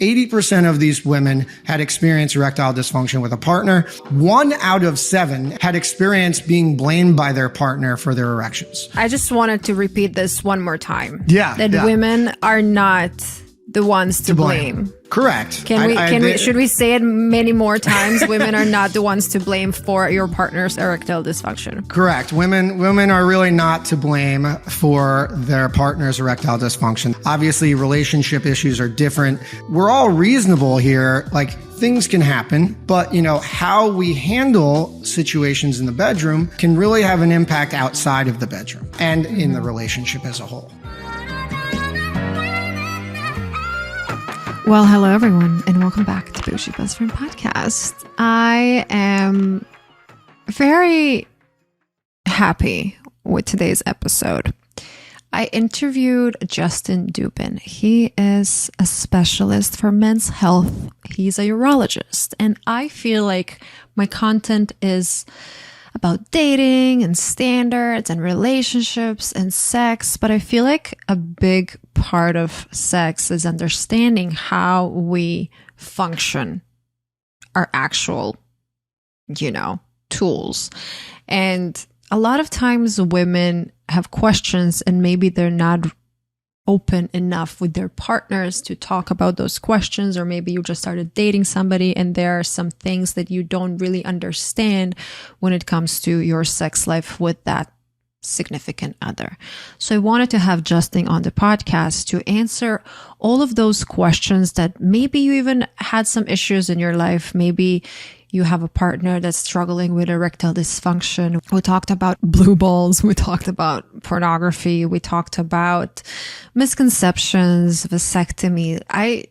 80% of these women had experienced erectile dysfunction with a partner. 1 out of 7 had experienced being blamed by their partner for their erections. I just wanted to repeat this one more time. Yeah. That women are not the ones to blame. Correct. Should we say it many more times? Women are not the ones to blame for your partner's erectile dysfunction. Correct. Women are really not to blame for their partner's erectile dysfunction. Obviously, relationship issues are different. We're all reasonable here. Like, things can happen, but how we handle situations in the bedroom can really have an impact outside of the bedroom and in the relationship as a whole. Well, hello everyone, and welcome back to Bougie Best Friend Podcast. I am very happy with today's episode. I interviewed Justin Dubin. He is a specialist for men's health. He's a urologist, and I feel like my content is about dating and standards and relationships and sex, but I feel like a big part of sex is understanding how we function, our actual, tools. And a lot of times women have questions and maybe they're not open enough with their partners to talk about those questions, or maybe you just started dating somebody and there are some things that you don't really understand when it comes to your sex life with that significant other. So I wanted to have Justin on the podcast to answer all of those questions that maybe you even had some issues in your life. Maybe you have a partner that's struggling with erectile dysfunction. We talked about blue balls. We talked about pornography. We talked about misconceptions, vasectomy.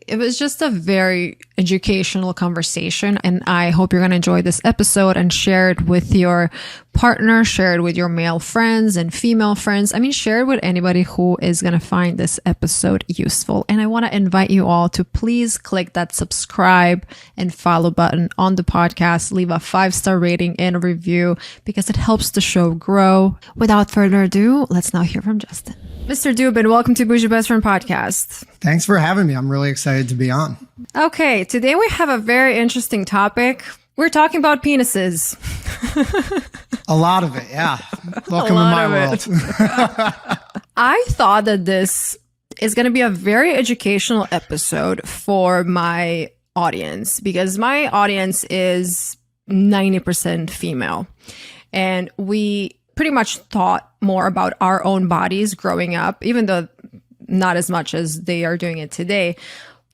It was just a very educational conversation, and I hope you're going to enjoy this episode and share it with your partner, share it with your male friends and female friends. I mean, share it with anybody who is going to find this episode useful. And I want to invite you all to please click that subscribe and follow button on the podcast. Leave a 5-star rating and a review because it helps the show grow. Without further ado, let's now hear from Justin. Mr. Dubin, welcome to Bougie Best Friend Podcast. Thanks for having me. I'm really excited to be on. Okay, today we have a very interesting topic. We're talking about penises. A lot of it, yeah. Welcome to my world. I thought that this is going to be a very educational episode for my audience because my audience is 90% female. And we pretty much thought more about our own bodies growing up, even though not as much as they are doing it today.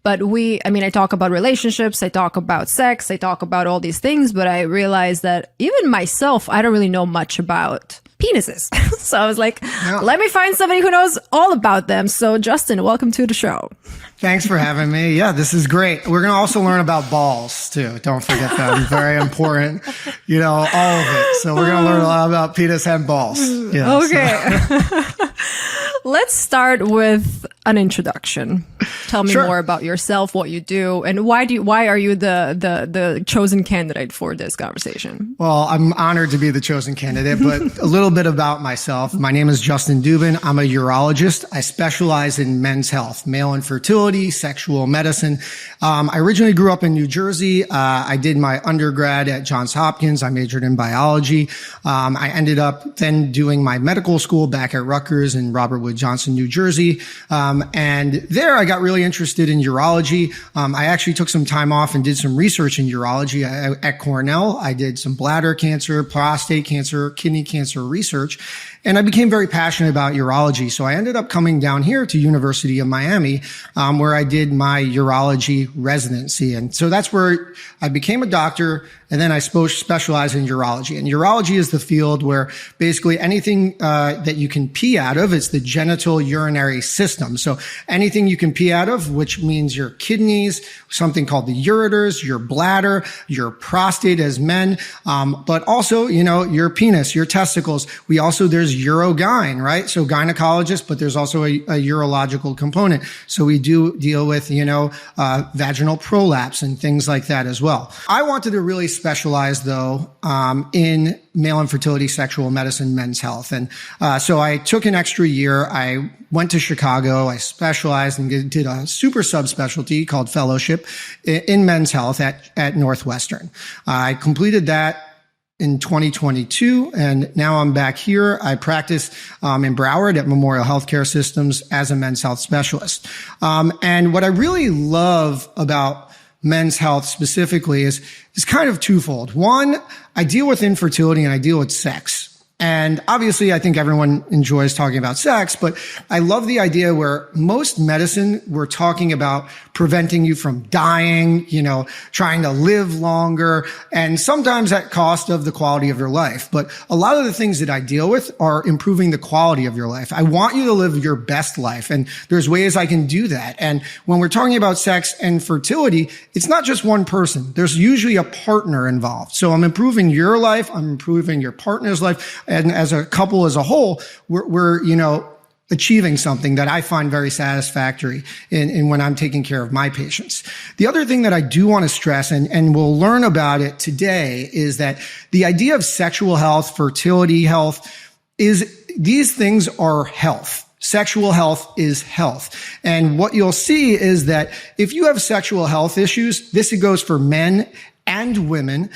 But I talk about relationships, I talk about sex, I talk about all these things, but I realized that even myself, I don't really know much about penises. So I was like, Let me find somebody who knows all about them. So Justin, welcome to the show. Thanks for having me. Yeah, this is great. We're going to also learn about balls too. Don't forget them. Very important, all of it. So we're going to learn a lot about penis and balls. Yeah, okay. So. Let's start with an introduction. Tell me more about yourself, what you do, and why are you the chosen candidate for this conversation? Well, I'm honored to be the chosen candidate, but a little bit about myself. My name is Justin Dubin. I'm a urologist. I specialize in men's health, male infertility, sexual medicine. I originally grew up in New Jersey. I did my undergrad at Johns Hopkins. I majored in biology. I ended up then doing my medical school back at Rutgers in Robert Wood Johnson, New Jersey. And there I got really interested in urology. I actually took some time off and did some research in urology at Cornell. I did some bladder cancer, prostate cancer, kidney cancer research. And I became very passionate about urology. So I ended up coming down here to University of Miami, where I did my urology residency. And so that's where I became a doctor. And then I specialized in urology. And urology is the field where basically anything that you can pee out of, it's the genital urinary system. So anything you can pee out of, which means your kidneys, something called the ureters, your bladder, your prostate as men, but also, your penis, your testicles. There's urogyne, right? So gynecologist, but there's also a urological component. So we do deal with, vaginal prolapse and things like that as well. I wanted to really specialize though, in male infertility, sexual medicine, men's health. And so I took an extra year. I went to Chicago. I specialized and did a super subspecialty called fellowship in men's health at Northwestern. I completed that in 2022, and now I'm back here. I practice in Broward at Memorial Healthcare Systems as a men's health specialist. And what I really love about men's health specifically is kind of twofold. One, I deal with infertility and I deal with sex. And obviously, I think everyone enjoys talking about sex, but I love the idea where most medicine, we're talking about preventing you from dying, trying to live longer, and sometimes at cost of the quality of your life. But a lot of the things that I deal with are improving the quality of your life. I want you to live your best life, and there's ways I can do that. And when we're talking about sex and fertility, it's not just one person. There's usually a partner involved. So I'm improving your life, I'm improving your partner's life, and as a couple as a whole, we're achieving something that I find very satisfactory in when I'm taking care of my patients. The other thing that I do want to stress, and we'll learn about it today, is that the idea of sexual health, fertility health, is these things are health. Sexual health is health. And what you'll see is that if you have sexual health issues, this goes for men and women,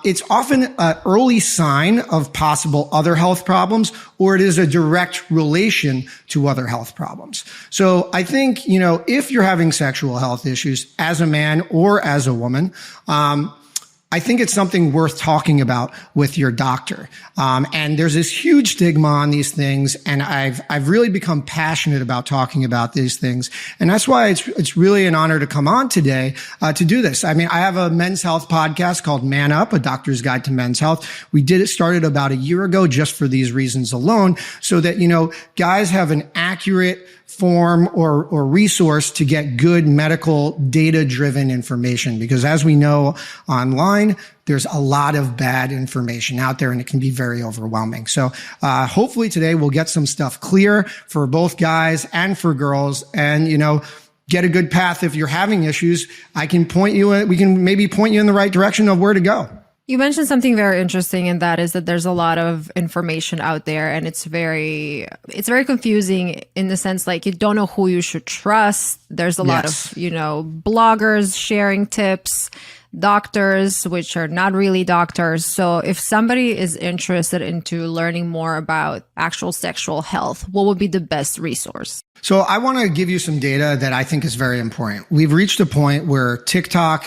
it's often an early sign of possible other health problems, or it is a direct relation to other health problems. So I think, if you're having sexual health issues as a man or as a woman, I think it's something worth talking about with your doctor. And there's this huge stigma on these things, and I've really become passionate about talking about these things. And that's why it's really an honor to come on today, to do this. I mean, I have a men's health podcast called Man Up, A Doctor's Guide to Men's Health. We started about a year ago just for these reasons alone, so that, guys have an accurate form or resource to get good medical data-driven information. Because as we know online, there's a lot of bad information out there and it can be very overwhelming. So hopefully today we'll get some stuff clear for both guys and for girls, and get a good path. If you're having issues, we can maybe point you in the right direction of where to go. You mentioned something very interesting, and that is that there's a lot of information out there, and it's very confusing in the sense like you don't know who you should trust. There's a lot of, bloggers sharing tips, doctors, which are not really doctors. So if somebody is interested into learning more about actual sexual health, what would be the best resource? So I want to give you some data that I think is very important. We've reached a point where TikTok,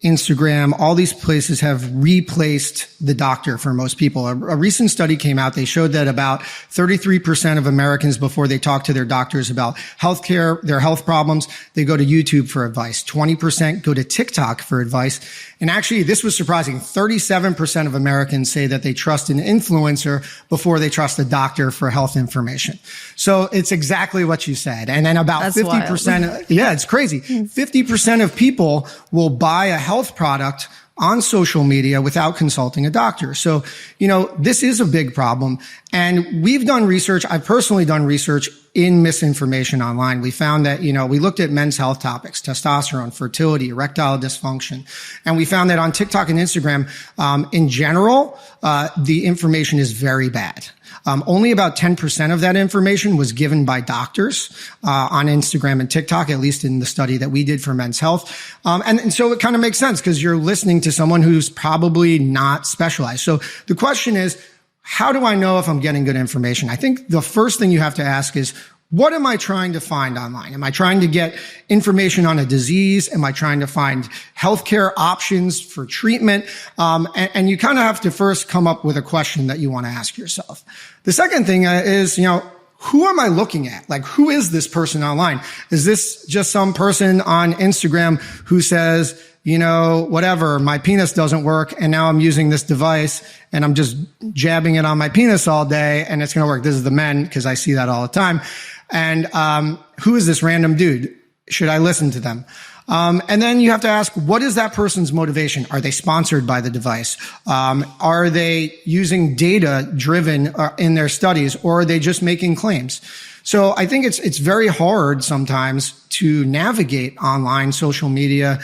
Instagram, all these places have replaced the doctor for most people. A recent study came out. They showed that about 33% of Americans, before they talk to their doctors about healthcare, their health problems, they go to YouTube for advice. 20% go to TikTok for advice. And actually, this was surprising. 37% of Americans say that they trust an influencer before they trust a doctor for health information. So it's exactly what you said. And then about That's 50%, yeah, it's crazy. 50% of people will buy a health product on social media without consulting a doctor. So, this is a big problem. And we've done research. I've personally done research in misinformation online. We found that, we looked at men's health topics, testosterone, fertility, erectile dysfunction. And we found that on TikTok and Instagram, in general, the information is very bad. Only about 10% of that information was given by doctors on Instagram and TikTok, at least in the study that we did for men's health. And so it kind of makes sense because you're listening to someone who's probably not specialized. So the question is, how do I know if I'm getting good information? I think the first thing you have to ask is, what am I trying to find online? Am I trying to get information on a disease? Am I trying to find healthcare options for treatment? And you kind of have to first come up with a question that you want to ask yourself. The second thing is, who am I looking at? Like, who is this person online? Is this just some person on Instagram who says, whatever, my penis doesn't work, and now I'm using this device and I'm just jabbing it on my penis all day and it's going to work? This is the men, because I see that all the time. And who is this random dude? Should I listen to them? And then you have to ask, what is that person's motivation? Are they sponsored by the device? Are they using data driven in their studies, or are they just making claims? So I think it's very hard sometimes to navigate online social media,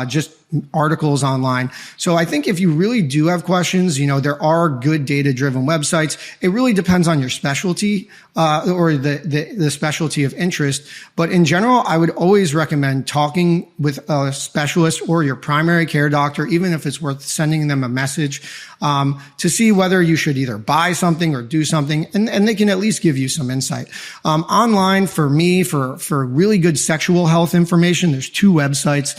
just articles online. So I think if you really do have questions, there are good data-driven websites. It really depends on your specialty, or the specialty of interest. But in general, I would always recommend talking with a specialist or your primary care doctor, even if it's worth sending them a message, to see whether you should either buy something or do something, and they can at least give you some insight. Online, for me, for really good sexual health information, there's two websites.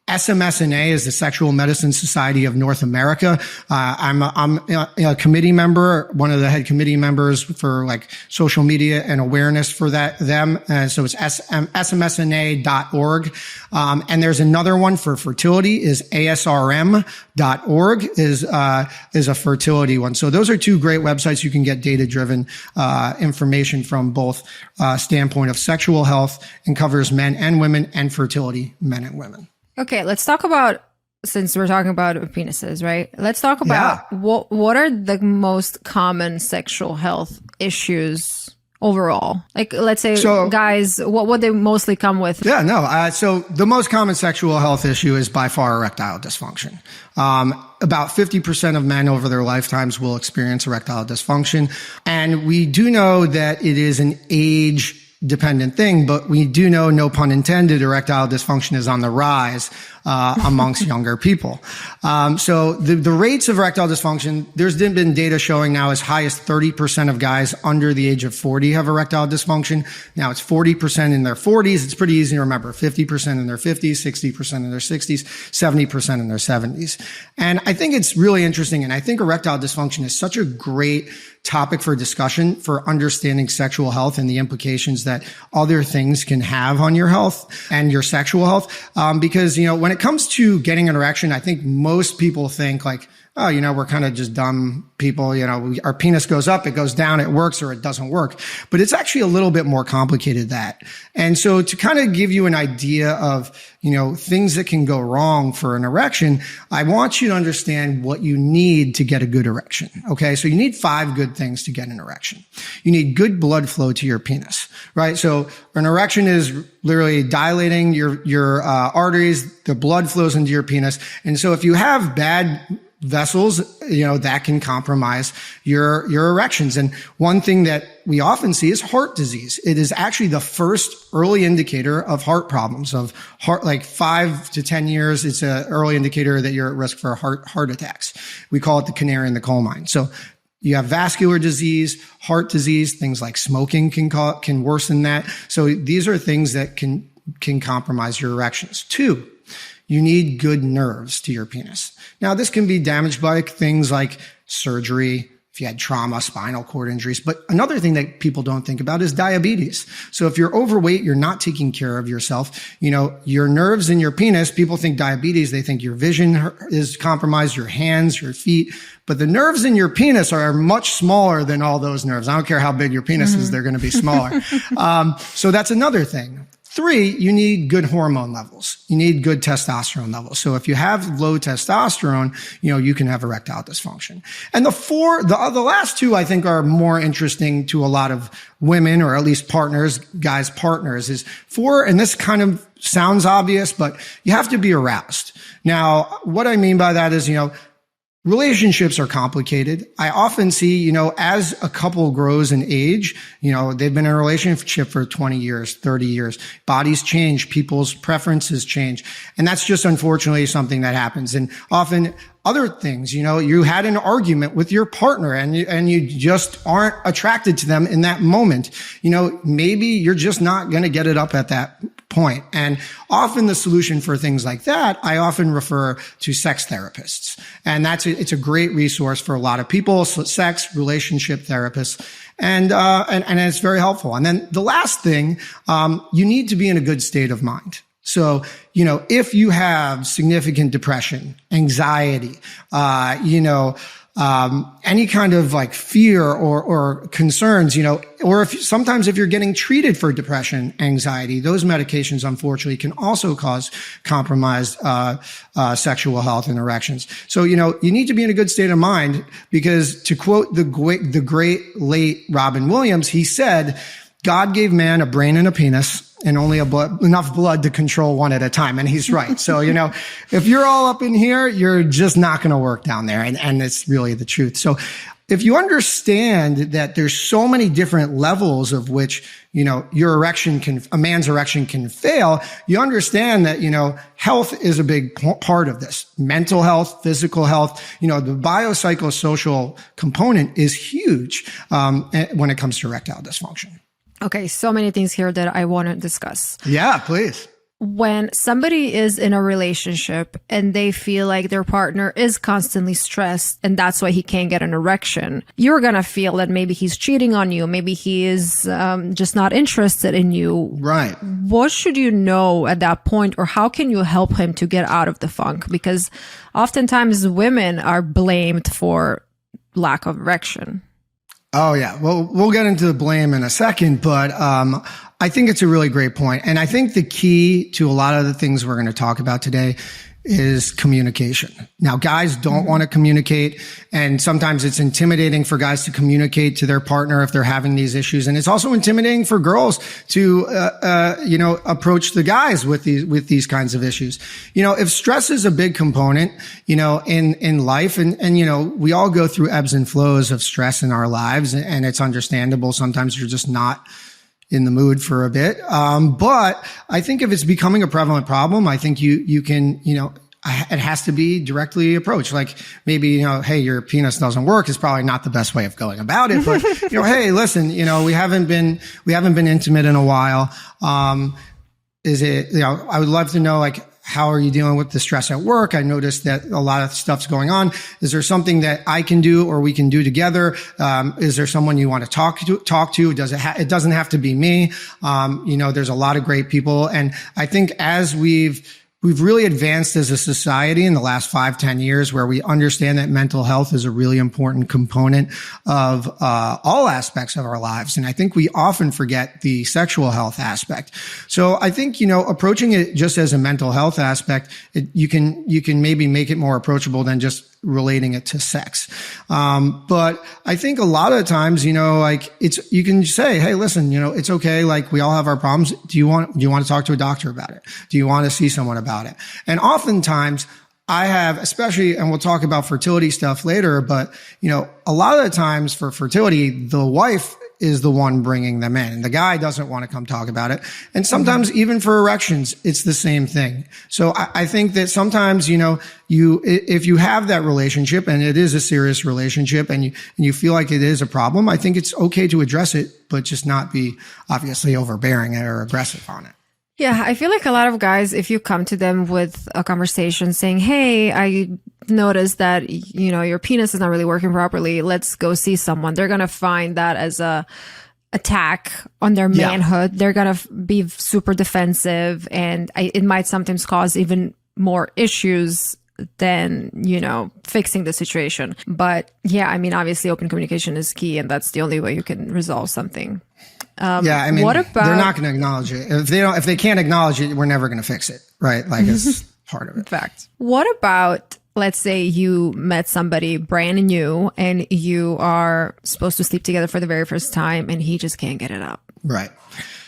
SMSNA is the Sexual Medicine Society of North America. I'm a committee member, one of the head committee members for like social media and awareness for them. So it's smsna.org. And there's another one for fertility is asrm.org is a fertility one. So those are two great websites. You can get data-driven information from both standpoint of sexual health, and covers men and women, and fertility, men and women. Okay, let's talk about, since we're talking about penises, right? Let's talk about what are the most common sexual health issues overall? Like, let's say, guys, what they mostly come with. So the most common sexual health issue is by far erectile dysfunction. About 50% of men over their lifetimes will experience erectile dysfunction. And we do know that it is an age dependent thing, but we do know, no pun intended, erectile dysfunction is on the rise amongst younger people. So the rates of erectile dysfunction, there's been data showing now as high as 30% of guys under the age of 40 have erectile dysfunction. Now it's 40% in their 40s. It's pretty easy to remember. 50% in their 50s, 60% in their 60s, 70% in their 70s. And I think it's really interesting. And I think erectile dysfunction is such a great topic for discussion for understanding sexual health and the implications that other things can have on your health and your sexual health. Because, when it comes to getting an erection, I think most people think like, oh, we're kind of just dumb people. Our penis goes up, it goes down, it works or it doesn't work. But it's actually a little bit more complicated than that. And so to kind of give you an idea of, things that can go wrong for an erection, I want you to understand what you need to get a good erection. Okay. So you need 5 good things to get an erection. You need good blood flow to your penis, right? So an erection is literally dilating your arteries, the blood flows into your penis. And so if you have bad vessels, that can compromise your erections. And one thing that we often see is heart disease. It is actually the first early indicator of heart problems, of heart, like 5 to 10 years. It's an early indicator that you're at risk for heart attacks. We call it the canary in the coal mine. So you have vascular disease, heart disease, things like smoking can worsen that. So these are things that can compromise your erections. 2, you need good nerves to your penis. Now, this can be damaged by things like surgery, if you had trauma, spinal cord injuries. But another thing that people don't think about is diabetes. So if you're overweight, you're not taking care of yourself. Your nerves in your penis, people think diabetes, they think your vision is compromised, your hands, your feet. But the nerves in your penis are much smaller than all those nerves. I don't care how big your penis is, they're going to be smaller. So that's another thing. 3, you need good hormone levels. You need good testosterone levels. So if you have low testosterone, you can have erectile dysfunction. And the last 2, I think, are more interesting to a lot of women, or at least guys' partners, is 4, and this kind of sounds obvious, but you have to be aroused. Now, what I mean by that is, relationships are complicated. I often see, as a couple grows in age, they've been in a relationship for 20 years, 30 years. Bodies change, people's preferences change. And that's just unfortunately something that happens. And often other things, you had an argument with your partner and you just aren't attracted to them in that moment. Maybe you're just not going to get it up at that point. And often the solution for things like that, I often refer to sex therapists. And it's a great resource for a lot of people, sex, relationship therapists. And it's very helpful. And then the last thing, you need to be in a good state of mind. So, if you have significant depression, anxiety, any kind of like fear or concerns, or sometimes if you're getting treated for depression, anxiety, those medications unfortunately can also cause compromised sexual health and erections. So, you need to be in a good state of mind, because to quote the great late Robin Williams, he said, God gave man a brain and a penis, and only enough blood to control one at a time. And he's right. So, if you're all up in here, you're just not going to work down there. And it's really the truth. So if you understand that there's so many different levels of which, a man's erection can fail, you understand that, health is a big part of this. Mental health, physical health, the biopsychosocial component is huge, when it comes to erectile dysfunction. Okay. So many things here that I want to discuss. Yeah, please. When somebody is in a relationship and they feel like their partner is constantly stressed and that's why he can't get an erection, you're going to feel that maybe he's cheating on you. Maybe he is just not interested in you. Right. What should you know at that point, or how can you help him to get out of the funk? Because oftentimes women are blamed for lack of erection. Oh, yeah. Well, we'll get into the blame in a second, but I think it's a really great point. And I think the key to a lot of the things we're going to talk about today is communication. Now, guys don't want to communicate, and sometimes it's intimidating for guys to communicate to their partner if they're having these issues. And it's also intimidating for girls to, approach the guys with these kinds of issues. If stress is a big component, in life, and we all go through ebbs and flows of stress in our lives, and it's understandable. Sometimes you're just not in the mood for a bit. But I think if it's becoming a prevalent problem, I think you can, it has to be directly approached. Like maybe, hey, your penis doesn't work is probably not the best way of going about it. But, hey, listen, we haven't been intimate in a while. Is it, I would love to know, like, how are you dealing with the stress at work? I noticed that a lot of stuff's going on. Is there something that I can do or we can do together? Is there someone you want to talk to? It doesn't have to be me. There's a lot of great people. And I think as we've really advanced as a society in the last 5-10 years, where we understand that mental health is a really important component of all aspects of our lives. And I think we often forget the sexual health aspect. So I think, approaching it just as a mental health aspect, you can maybe make it more approachable than just relating it to sex. But I think a lot of times, you can say, hey, listen, it's okay. Like, we all have our problems. Do you want to talk to a doctor about it? Do you want to see someone about it? And oftentimes I have, especially, and we'll talk about fertility stuff later, but, a lot of the times for fertility, the wife is the one bringing them in, and the guy doesn't want to come talk about it. And sometimes even for erections, it's the same thing. So I think that sometimes, if you have that relationship and it is a serious relationship and you feel like it is a problem, I think it's okay to address it, but just not be obviously overbearing or aggressive on it. Yeah, I feel like a lot of guys, if you come to them with a conversation saying, hey, I noticed that, your penis is not really working properly, let's go see someone, they're going to find that as a attack on their manhood. Yeah. They're going to be super defensive, and it might sometimes cause even more issues than, fixing the situation. But yeah, obviously open communication is key, and that's the only way you can resolve something. What about, they're not going to acknowledge it. If they can't acknowledge it, we're never going to fix it. Right. Like, it's part of it. Fact. What about, let's say you met somebody brand new and you are supposed to sleep together for the very first time and he just can't get it up. Right.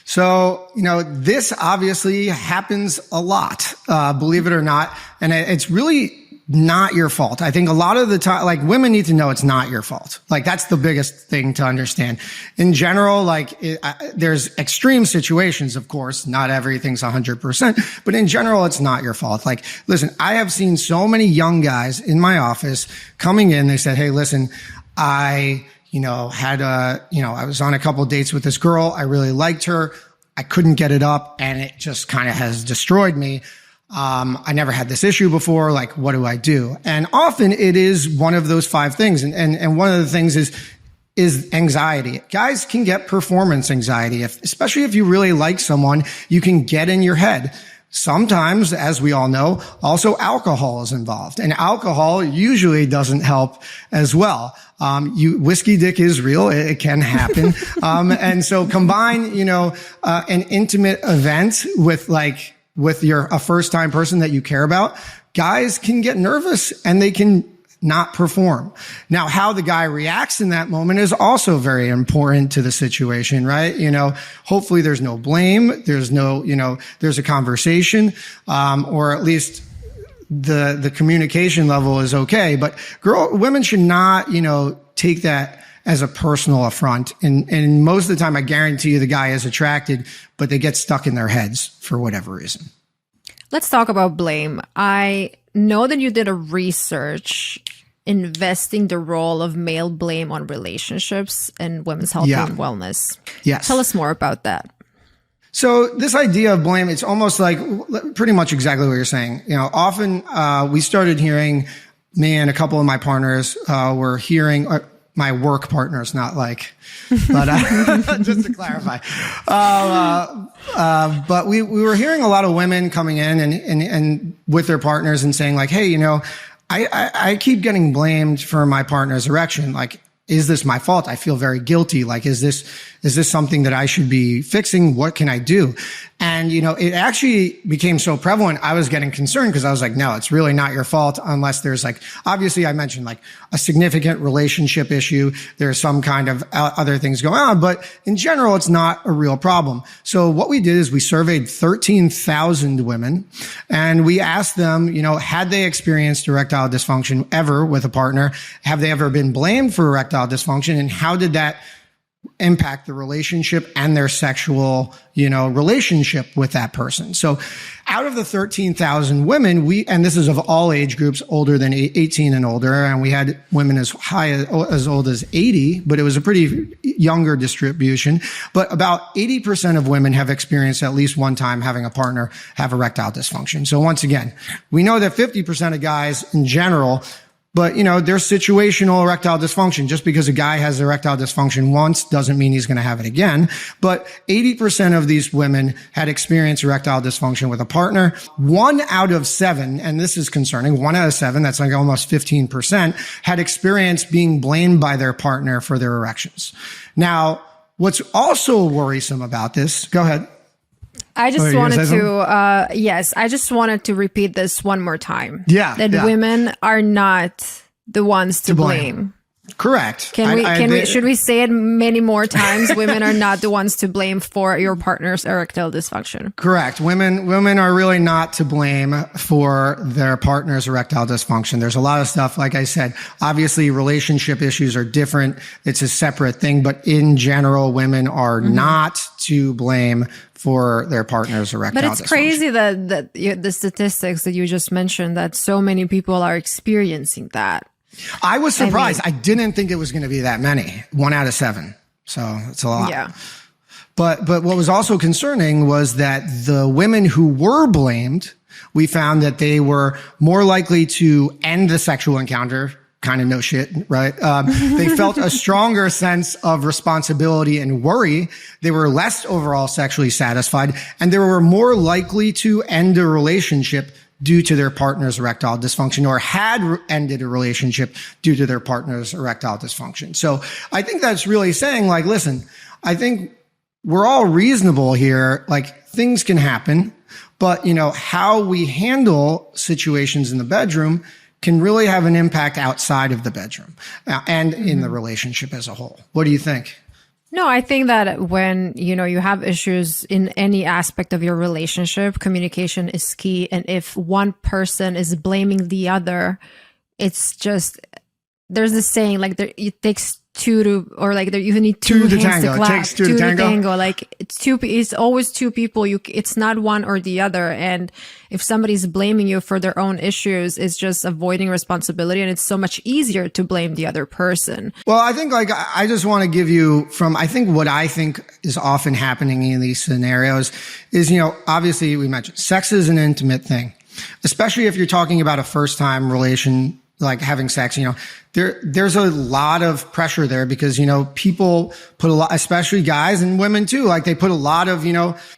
So, this obviously happens a lot, believe it or not. And it's really not your fault. I think a lot of the time, like, women need to know it's not your fault. Like, that's the biggest thing to understand. In general, there's extreme situations, of course, not everything's 100%, but in general, it's not your fault. Like, listen, I have seen so many young guys in my office coming in. They said, hey, listen, I was on a couple of dates with this girl. I really liked her. I couldn't get it up, and it just kind of has destroyed me. I never had this issue before. Like, what do I do? And often it is one of those 5 things. And one of the things is anxiety. Guys can get performance anxiety. Especially if you really like someone, you can get in your head. Sometimes, as we all know, also alcohol is involved, and alcohol usually doesn't help as well. Whiskey dick is real. It can happen. And so combine, an intimate event with a first time person that you care about. Guys can get nervous and they can not perform. Now, how the guy reacts in that moment is also very important to the situation, right? Hopefully there's no blame. There's no, there's a conversation, or at least the communication level is okay. But women should not, take that as a personal affront. And most of the time, I guarantee you the guy is attracted, but they get stuck in their heads for whatever reason. Let's talk about blame. I know that you did a research investing the role of male blame on relationships and women's health and wellness. Yes. Tell us more about that. So this idea of blame, it's almost like pretty much exactly what you're saying. Often we started hearing, a couple of my partners were hearing, my work partners, not like, but just to clarify. But we were hearing a lot of women coming in and with their partners and saying like, hey, I keep getting blamed for my partner's erection. Like, is this my fault? I feel very guilty. Like, is this something that I should be fixing? What can I do? And, it actually became so prevalent. I was getting concerned because I was like, no, it's really not your fault unless there's like, obviously I mentioned like a significant relationship issue. There's some kind of other things going on, but in general, it's not a real problem. So what we did is we surveyed 13,000 women and we asked them, had they experienced erectile dysfunction ever with a partner? Have they ever been blamed for erectile dysfunction? And how did that impact the relationship and their sexual, relationship with that person? So out of the 13,000 women, and this is of all age groups older than 18 and older, and we had women as high as old as 80, but it was a pretty younger distribution. But about 80% of women have experienced at least one time having a partner have erectile dysfunction. So once again, we know that 50% of guys in general, but, there's situational erectile dysfunction. Just because a guy has erectile dysfunction once doesn't mean he's going to have it again. But 80% of these women had experienced erectile dysfunction with a partner. 1 out of 7, and this is concerning, 1 out of 7, that's like almost 15%, had experienced being blamed by their partner for their erections. Now, what's also worrisome about this, go ahead. I just wanted to repeat this one more time. That women are not the ones to blame. Correct. Should we say it many more times? Women are not the ones to blame for your partner's erectile dysfunction. Correct. Women are really not to blame for their partner's erectile dysfunction. There's a lot of stuff. Like I said, obviously relationship issues are different. It's a separate thing, but in general, women are not to blame for their partner's erectile dysfunction. But it's crazy that the statistics that you just mentioned, that so many people are experiencing that. I was surprised. I didn't think it was going to be that many. 1 out of 7. So it's a lot. Yeah. But what was also concerning was that the women who were blamed, we found that they were more likely to end the sexual encounter. Kind of no shit, right? They felt a stronger sense of responsibility and worry. They were less overall sexually satisfied, and they were more likely to end a relationship due to their partner's erectile dysfunction, or had ended a relationship due to their partner's erectile dysfunction. So I think that's really saying, like, listen, I think we're all reasonable here. Like, things can happen, but, how we handle situations in the bedroom can really have an impact outside of the bedroom and in the relationship as a whole. What do you think? No, I think that when, you have issues in any aspect of your relationship, communication is key. And if one person is blaming the other, it's just, there's this saying, like, it takes two to, or like you need two hands to clap. It takes two to tango. Like, it's always two people. It's not one or the other. And if somebody's blaming you for their own issues, it's just avoiding responsibility. And it's so much easier to blame the other person. Well, I think, like, I just want to give you I think what I think is often happening in these scenarios is, obviously we mentioned sex is an intimate thing, especially if you're talking about a first time relation, like having sex, there's a lot of pressure there because, people put a lot, especially guys and women too, like they put a lot of,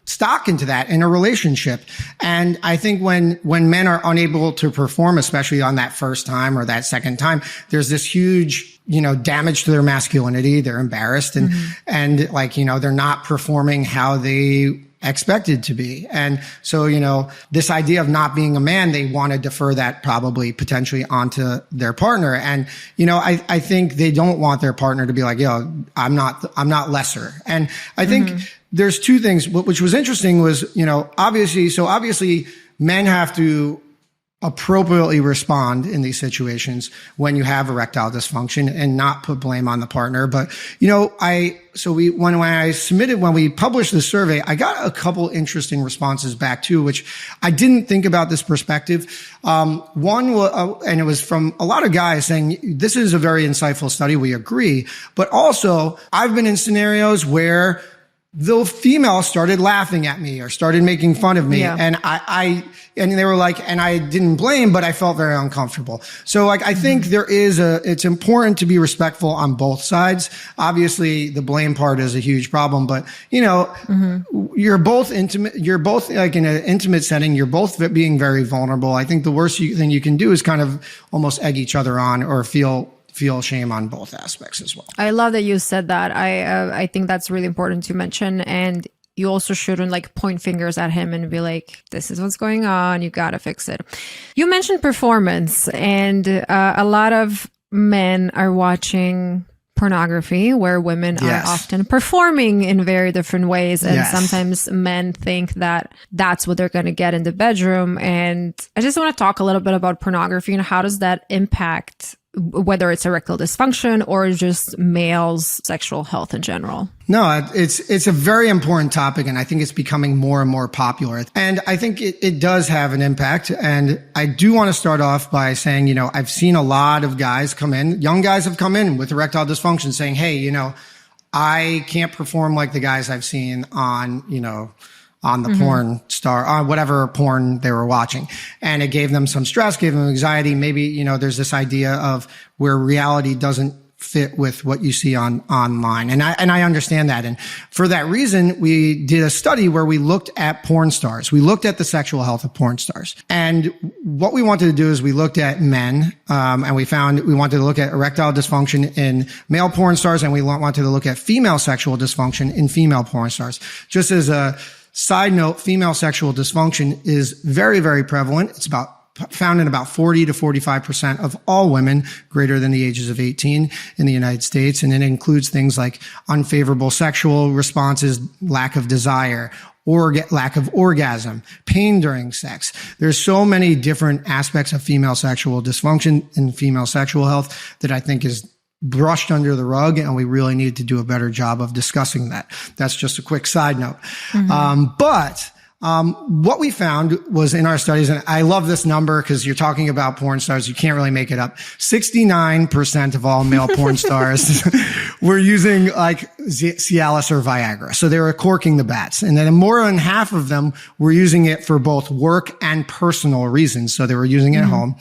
stock into that in a relationship. And I think when men are unable to perform, especially on that first time or that second time, there's this huge, damage to their masculinity. They're embarrassed and like, they're not performing how they expected to be. And so, this idea of not being a man, they want to defer that probably potentially onto their partner. And, I think they don't want their partner to be like, I'm not lesser. And I think there's two things, which was interesting was, obviously men have to appropriately respond in these situations when you have erectile dysfunction and not put blame on the partner. But, when we published the survey, I got a couple interesting responses back too, which I didn't think about this perspective. One was, and it was from a lot of guys saying, this is a very insightful study. We agree. But also I've been in scenarios where the female started laughing at me or started making fun of me. Yeah. And they were like, and I didn't blame, but I felt very uncomfortable. So I think it's important to be respectful on both sides. Obviously the blame part is a huge problem, but you're both intimate. You're both like in an intimate setting. You're both being very vulnerable. I think the worst thing you can do is kind of almost egg each other on or feel shame on both aspects as well. I love that you said that. I think that's really important to mention. And you also shouldn't like point fingers at him and be like, this is what's going on. You got to fix it. You mentioned performance, and a lot of men are watching pornography where women are often performing in very different ways. And sometimes men think that that's what they're going to get in the bedroom. And I just want to talk a little bit about pornography and how does that impact whether it's erectile dysfunction or just males' sexual health in general? No, it's a very important topic, and I think it's becoming more and more popular. And I think it does have an impact. And I do want to start off by saying, I've seen a lot of guys come in, young guys have come in with erectile dysfunction saying, hey, I can't perform like the guys I've seen on the porn star, on whatever porn they were watching. And it gave them some stress, gave them anxiety. Maybe, there's this idea of where reality doesn't fit with what you see online. And I understand that. And for that reason, we did a study where we looked at porn stars. We looked at the sexual health of porn stars. And what we wanted to do is we looked at men, and we wanted to look at erectile dysfunction in male porn stars, and we wanted to look at female sexual dysfunction in female porn stars. Just as a side note, female sexual dysfunction is very, very prevalent. It's found in about 40 to 45% of all women greater than the ages of 18 in the United States. And it includes things like unfavorable sexual responses, lack of desire, or lack of orgasm, pain during sex. There's so many different aspects of female sexual dysfunction and female sexual health that I think is brushed under the rug, and we really need to do a better job of discussing that. That's just a quick side note. But what we found was in our studies, and I love this number because you're talking about porn stars, you can't really make it up. 69% of all male porn stars were using like Cialis or Viagra. So they were corking the bats. And then more than half of them were using it for both work and personal reasons. So they were using it at home.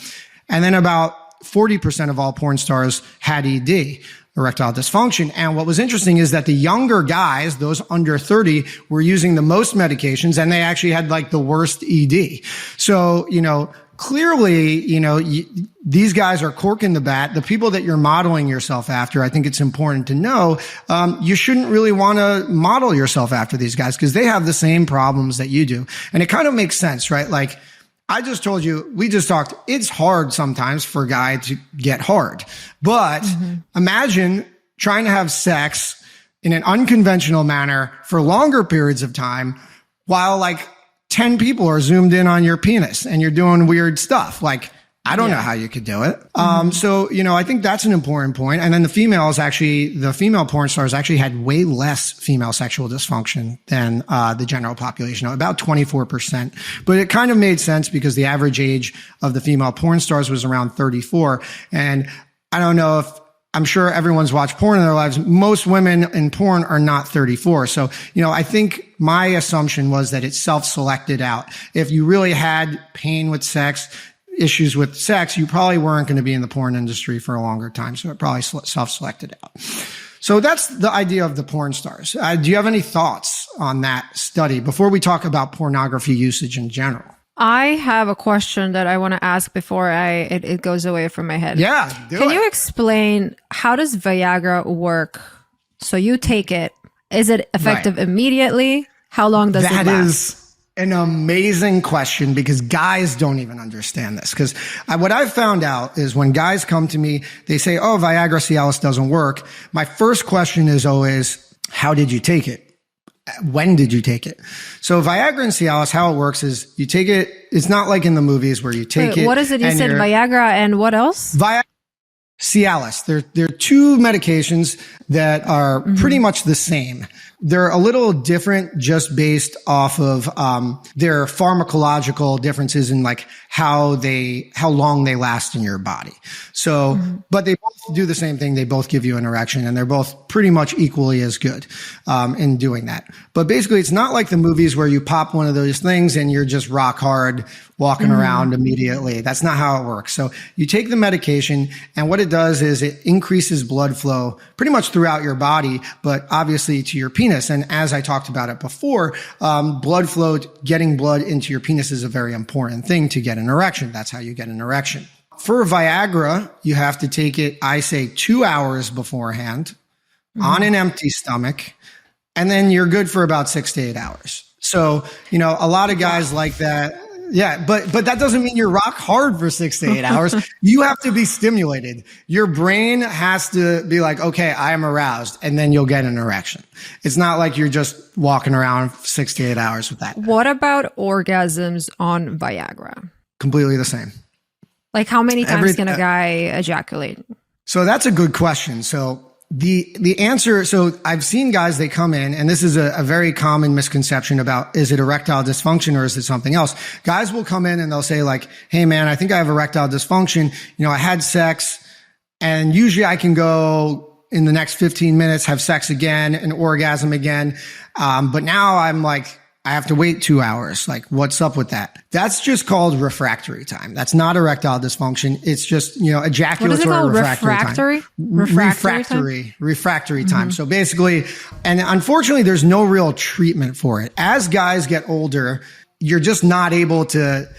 And then about 40% of all porn stars had ED, erectile dysfunction. And what was interesting is that the younger guys, those under 30, were using the most medications, and they actually had like the worst ED. So, clearly, these guys are corking the bat. The people that you're modeling yourself after, I think it's important to know, you shouldn't really want to model yourself after these guys because they have the same problems that you do. And it kind of makes sense, right? Like, I just told you, we just talked, it's hard sometimes for a guy to get hard. But imagine trying to have sex in an unconventional manner for longer periods of time while like 10 people are zoomed in on your penis and you're doing weird stuff. Like, I don't know how you could do it. So, I think that's an important point. And then the female porn stars actually had way less female sexual dysfunction than the general population, about 24%. But it kind of made sense because the average age of the female porn stars was around 34. And I don't know I'm sure everyone's watched porn in their lives. Most women in porn are not 34. So, I think my assumption was that it self-selected out. If you really had pain with sex, issues with sex, you probably weren't going to be in the porn industry for a longer time. So it probably self-selected out. So that's the idea of the porn stars. Do you have any thoughts on that study before we talk about pornography usage in general? I have a question that I want to ask before it goes away from my head. Yeah, Can you explain how does Viagra work? So you take it. Is it effective immediately? How long does it last? That is an amazing question because guys don't even understand this. Because what I've found out is when guys come to me, they say, oh, Viagra Cialis doesn't work. My first question is always, how did you take it? When did you take it? So Viagra and Cialis, how it works is you take it. It's not like in the movies where you take it. What is it? You said Viagra and what else? Viagra, Cialis. They're two medications that are pretty much the same. They're a little different just based off of their pharmacological differences in like how long they last in your body. So, but they both do the same thing. They both give you an erection and they're both pretty much equally as good in doing that. But basically, it's not like the movies where you pop one of those things and you're just rock hard walking around immediately. That's not how it works. So you take the medication and what it does is it increases blood flow pretty much throughout your body, but obviously to your penis. And as I talked about it before, blood flow, getting blood into your penis is a very important thing to get an erection. That's how you get an erection. For Viagra, you have to take it, I say 2 hours beforehand on an empty stomach, and then you're good for about 6 to 8 hours. So, a lot of guys like that. Yeah, but that doesn't mean you're rock hard for 6 to 8 hours. You have to be stimulated. Your brain has to be like, okay, I am aroused, and then you'll get an erection. It's not like you're just walking around 6 to 8 hours with that. What about orgasms on Viagra? Completely the same. Like how many times can a guy ejaculate? So that's a good question. So the answer, so I've seen guys, they come in, and this is a very common misconception about, is it erectile dysfunction or is it something else? Guys will come in and they'll say like, hey man, I think I have erectile dysfunction. I had sex and usually I can go in the next 15 minutes, have sex again, an orgasm again. But now I'm like, I have to wait 2 hours. Like, what's up with that? That's just called refractory time. That's not erectile dysfunction. It's just, ejaculatory refractory time. Refractory time. So basically, and unfortunately, there's no real treatment for it. As guys get older, you're just not able to,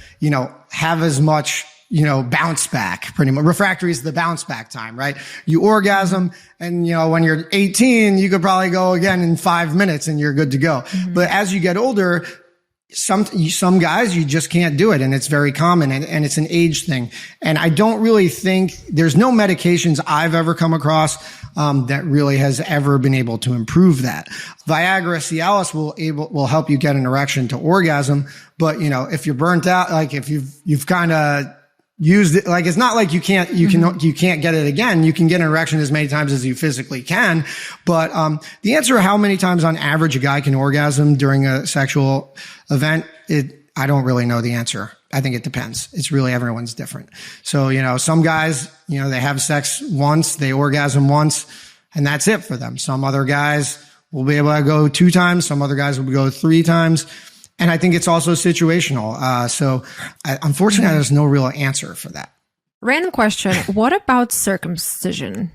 have as much, bounce back pretty much. Refractory is the bounce back time, right? You orgasm and, when you're 18, you could probably go again in 5 minutes and you're good to go. But as you get older, some guys, you just can't do it. And it's very common and it's an age thing. And I don't really think there's no medications I've ever come across, that really has ever been able to improve that. Viagra, Cialis will help you get an erection to orgasm. But, if you're burnt out, like if you've kind of used it, like it's not like you can't get it again. You can get an erection as many times as you physically can. But the answer how many times on average a guy can orgasm during a sexual event, I don't really know the answer. I think it depends. It's really everyone's different. So, some guys, they have sex once, they orgasm once, and that's it for them. Some other guys will be able to go 2 times. Some other guys will go 3 times. And I think it's also situational. Unfortunately, there's no real answer for that. Random question. What about circumcision?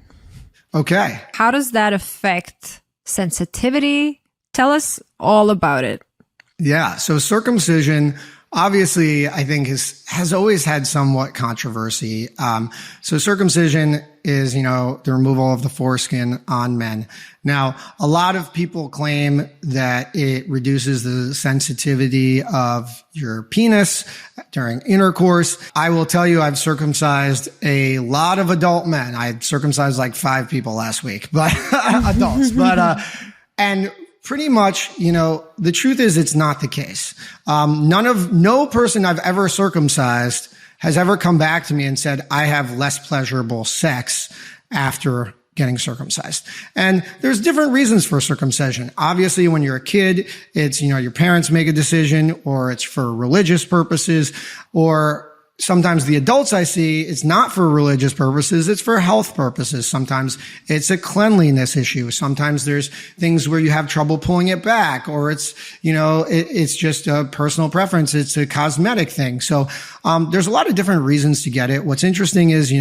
Okay. How does that affect sensitivity? Tell us all about it. Yeah. So circumcision, obviously, I think has always had somewhat controversy. So circumcision is, the removal of the foreskin on men. Now, a lot of people claim that it reduces the sensitivity of your penis during intercourse. I will tell you, I've circumcised a lot of adult men. I circumcised like 5 people last week, but adults, and pretty much, the truth is it's not the case. No person I've ever circumcised has ever come back to me and said, I have less pleasurable sex after getting circumcised. And there's different reasons for circumcision. Obviously, when you're a kid, it's, your parents make a decision, or it's for religious purposes, or sometimes the adults I see, it's not for religious purposes, it's for health purposes. Sometimes it's a cleanliness issue. Sometimes there's things where you have trouble pulling it back, or it's, it's just a personal preference. It's a cosmetic thing. So, there's a lot of different reasons to get it. What's interesting is,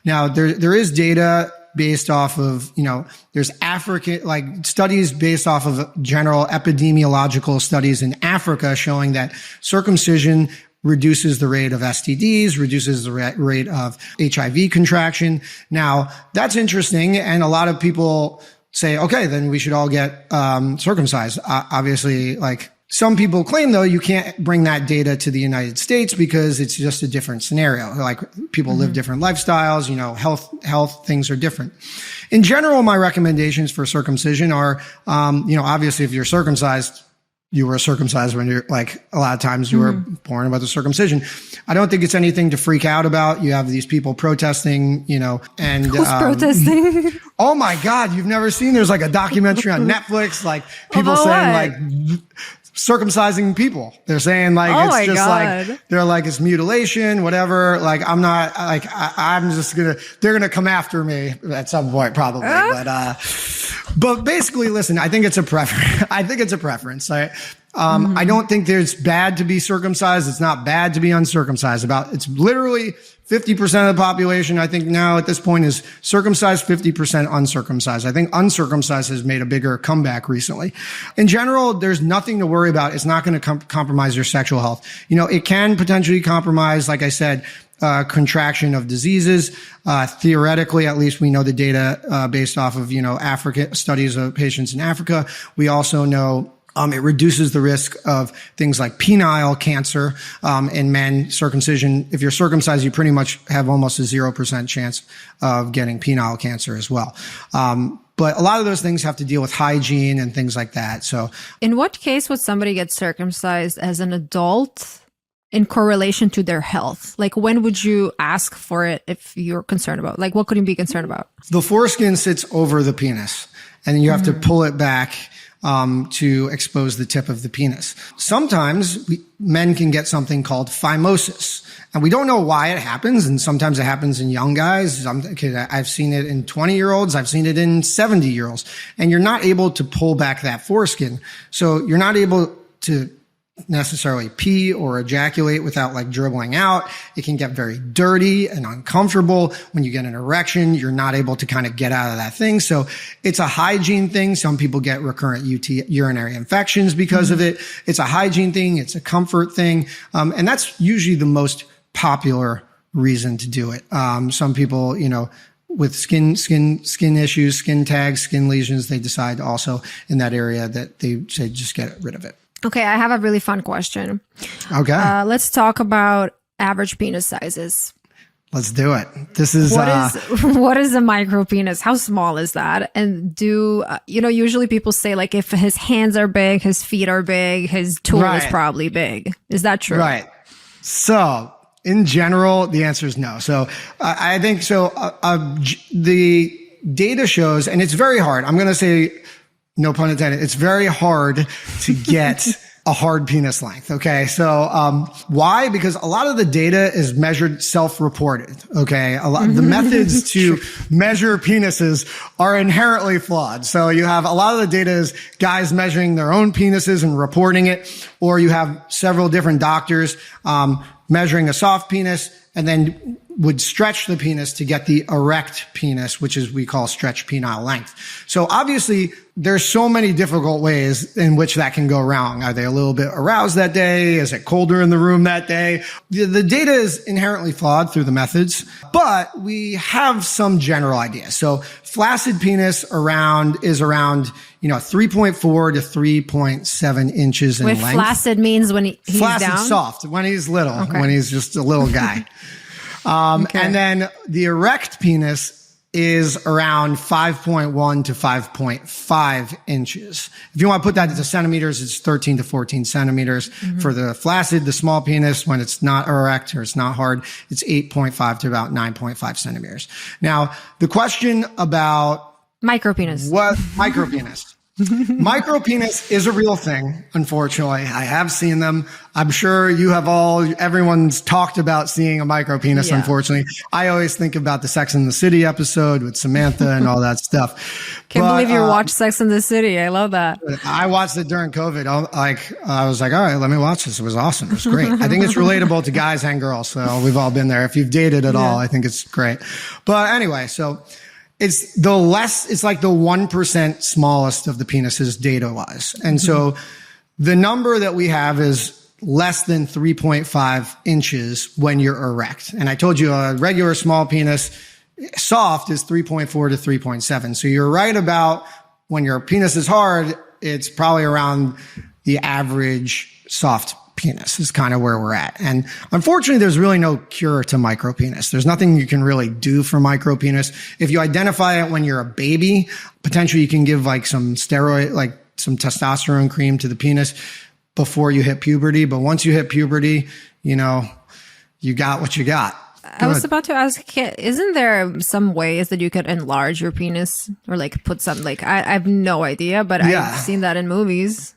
now there is data based off of, there's studies based off of general epidemiological studies in Africa showing that circumcision reduces the rate of STDs, reduces the rate of HIV contraction. Now, that's interesting. And a lot of people say, okay, then we should all get circumcised. Obviously, like some people claim, though, you can't bring that data to the United States because it's just a different scenario. Like people live different lifestyles, health things are different. In general, my recommendations for circumcision are, obviously if you're circumcised, you were circumcised when you're like, a lot of times you were born about the circumcision. I don't think it's anything to freak out about. You have these people protesting, and who's protesting? Oh my God, you've never seen, there's like a documentary on Netflix, like people saying like circumcising people. They're saying like, it's just like, they're like, it's mutilation, whatever. Like, I'm not like, they're going to come after me at some point probably. But basically, listen, I think it's a preference. I don't think there's bad to be circumcised. It's not bad to be uncircumcised. It's literally 50% of the population, I think now at this point, is circumcised, 50% uncircumcised. I think uncircumcised has made a bigger comeback recently. In general, there's nothing to worry about. It's not going to compromise your sexual health. It can potentially compromise, like I said, contraction of diseases. Theoretically, at least we know the data based off of, Africa studies of patients in Africa. We also know it reduces the risk of things like penile cancer in men. Circumcision, if you're circumcised, you pretty much have almost a 0% chance of getting penile cancer as well. But a lot of those things have to deal with hygiene and things like that. So in what case would somebody get circumcised as an adult in correlation to their health? Like, when would you ask for it if you're concerned about? Like, what could you be concerned about? The foreskin sits over the penis, and then you have to pull it back to expose the tip of the penis. Sometimes men can get something called phimosis, and we don't know why it happens. And sometimes it happens in young guys. I've seen it in 20-year-olds. I've seen it in 70-year-olds. And you're not able to pull back that foreskin. So you're not able to necessarily pee or ejaculate without like dribbling out. It can get very dirty and uncomfortable. When you get an erection, you're not able to kind of get out of that thing. So it's a hygiene thing. Some people get recurrent urinary infections because of it. It's a hygiene thing. It's a comfort thing. And that's usually the most popular reason to do it. Some people, with skin issues, skin tags, skin lesions, they decide also in that area that they say just get rid of it. Okay, I have a really fun question. Okay. Let's talk about average penis sizes. Let's do it. This is what is a micro penis? How small is that? And usually people say like if his hands are big, his feet are big, his tool is probably big. Is that true? Right. So in general, the answer is no. So I think so. The data shows, and it's very hard. I'm going to say, no pun intended, it's very hard to get a hard penis length. Okay. So, why? Because a lot of the data is measured self-reported. Okay. The methods to measure penises are inherently flawed. So you have a lot of the data is guys measuring their own penises and reporting it, or you have several different doctors, measuring a soft penis and then would stretch the penis to get the erect penis, which is we call stretch penile length. So obviously there's so many difficult ways in which that can go wrong. Are they a little bit aroused that day? Is it colder in the room that day? The data is inherently flawed through the methods, but we have some general ideas. So flaccid penis is around 3.4 to 3.7 inches in length. Flaccid means when he's flaccid, down? Soft, when he's little, when he's just a little guy. And then the erect penis is around 5.1 to 5.5 inches. If you want to put that into centimeters, it's 13 to 14 centimeters. For the flaccid, the small penis, when it's not erect or it's not hard, it's 8.5 to about 9.5 centimeters. Now, the question about micropenis. What micropenis? Micropenis is a real thing, unfortunately. I have seen them. I'm sure everyone's talked about seeing a micropenis, unfortunately. I always think about the Sex and the City episode with Samantha and all that stuff. Can't believe you watched Sex and the City. I love that. I watched it during COVID. I was like, all right, let me watch this. It was awesome. It was great. I think it's relatable to guys and girls. So we've all been there. If you've dated at all, I think it's great. But anyway, so it's like the 1% smallest of the penises data wise. And so the number that we have is less than 3.5 inches when you're erect. And I told you a regular small penis, soft, is 3.4 to 3.7. So you're right about when your penis is hard, it's probably around the average soft penis is kind of where we're at. And unfortunately, there's really no cure to micropenis. There's nothing you can really do for micropenis. If you identify it when you're a baby, potentially you can give like some steroid, like some testosterone cream to the penis before you hit puberty. But once you hit puberty, you know, you got what you got. I was about to ask, isn't there some ways that you could enlarge your penis or like put some, like, I have no idea, but I've seen that in movies.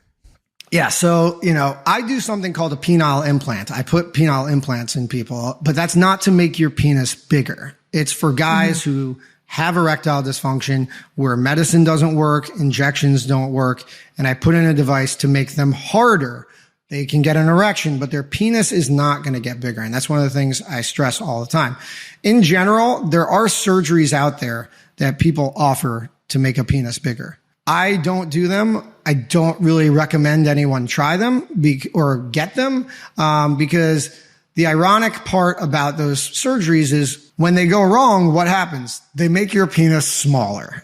Yeah. So, you know, I do something called a penile implant. I put penile implants in people, but that's not to make your penis bigger. It's for guys who have erectile dysfunction where medicine doesn't work, injections don't work. And I put in a device to make them harder. They can get an erection, but their penis is not going to get bigger. And that's one of the things I stress all the time. In general, there are surgeries out there that people offer to make a penis bigger. I don't do them. I don't really recommend anyone try them or get them because the ironic part about those surgeries is when they go wrong, what happens? They make your penis smaller.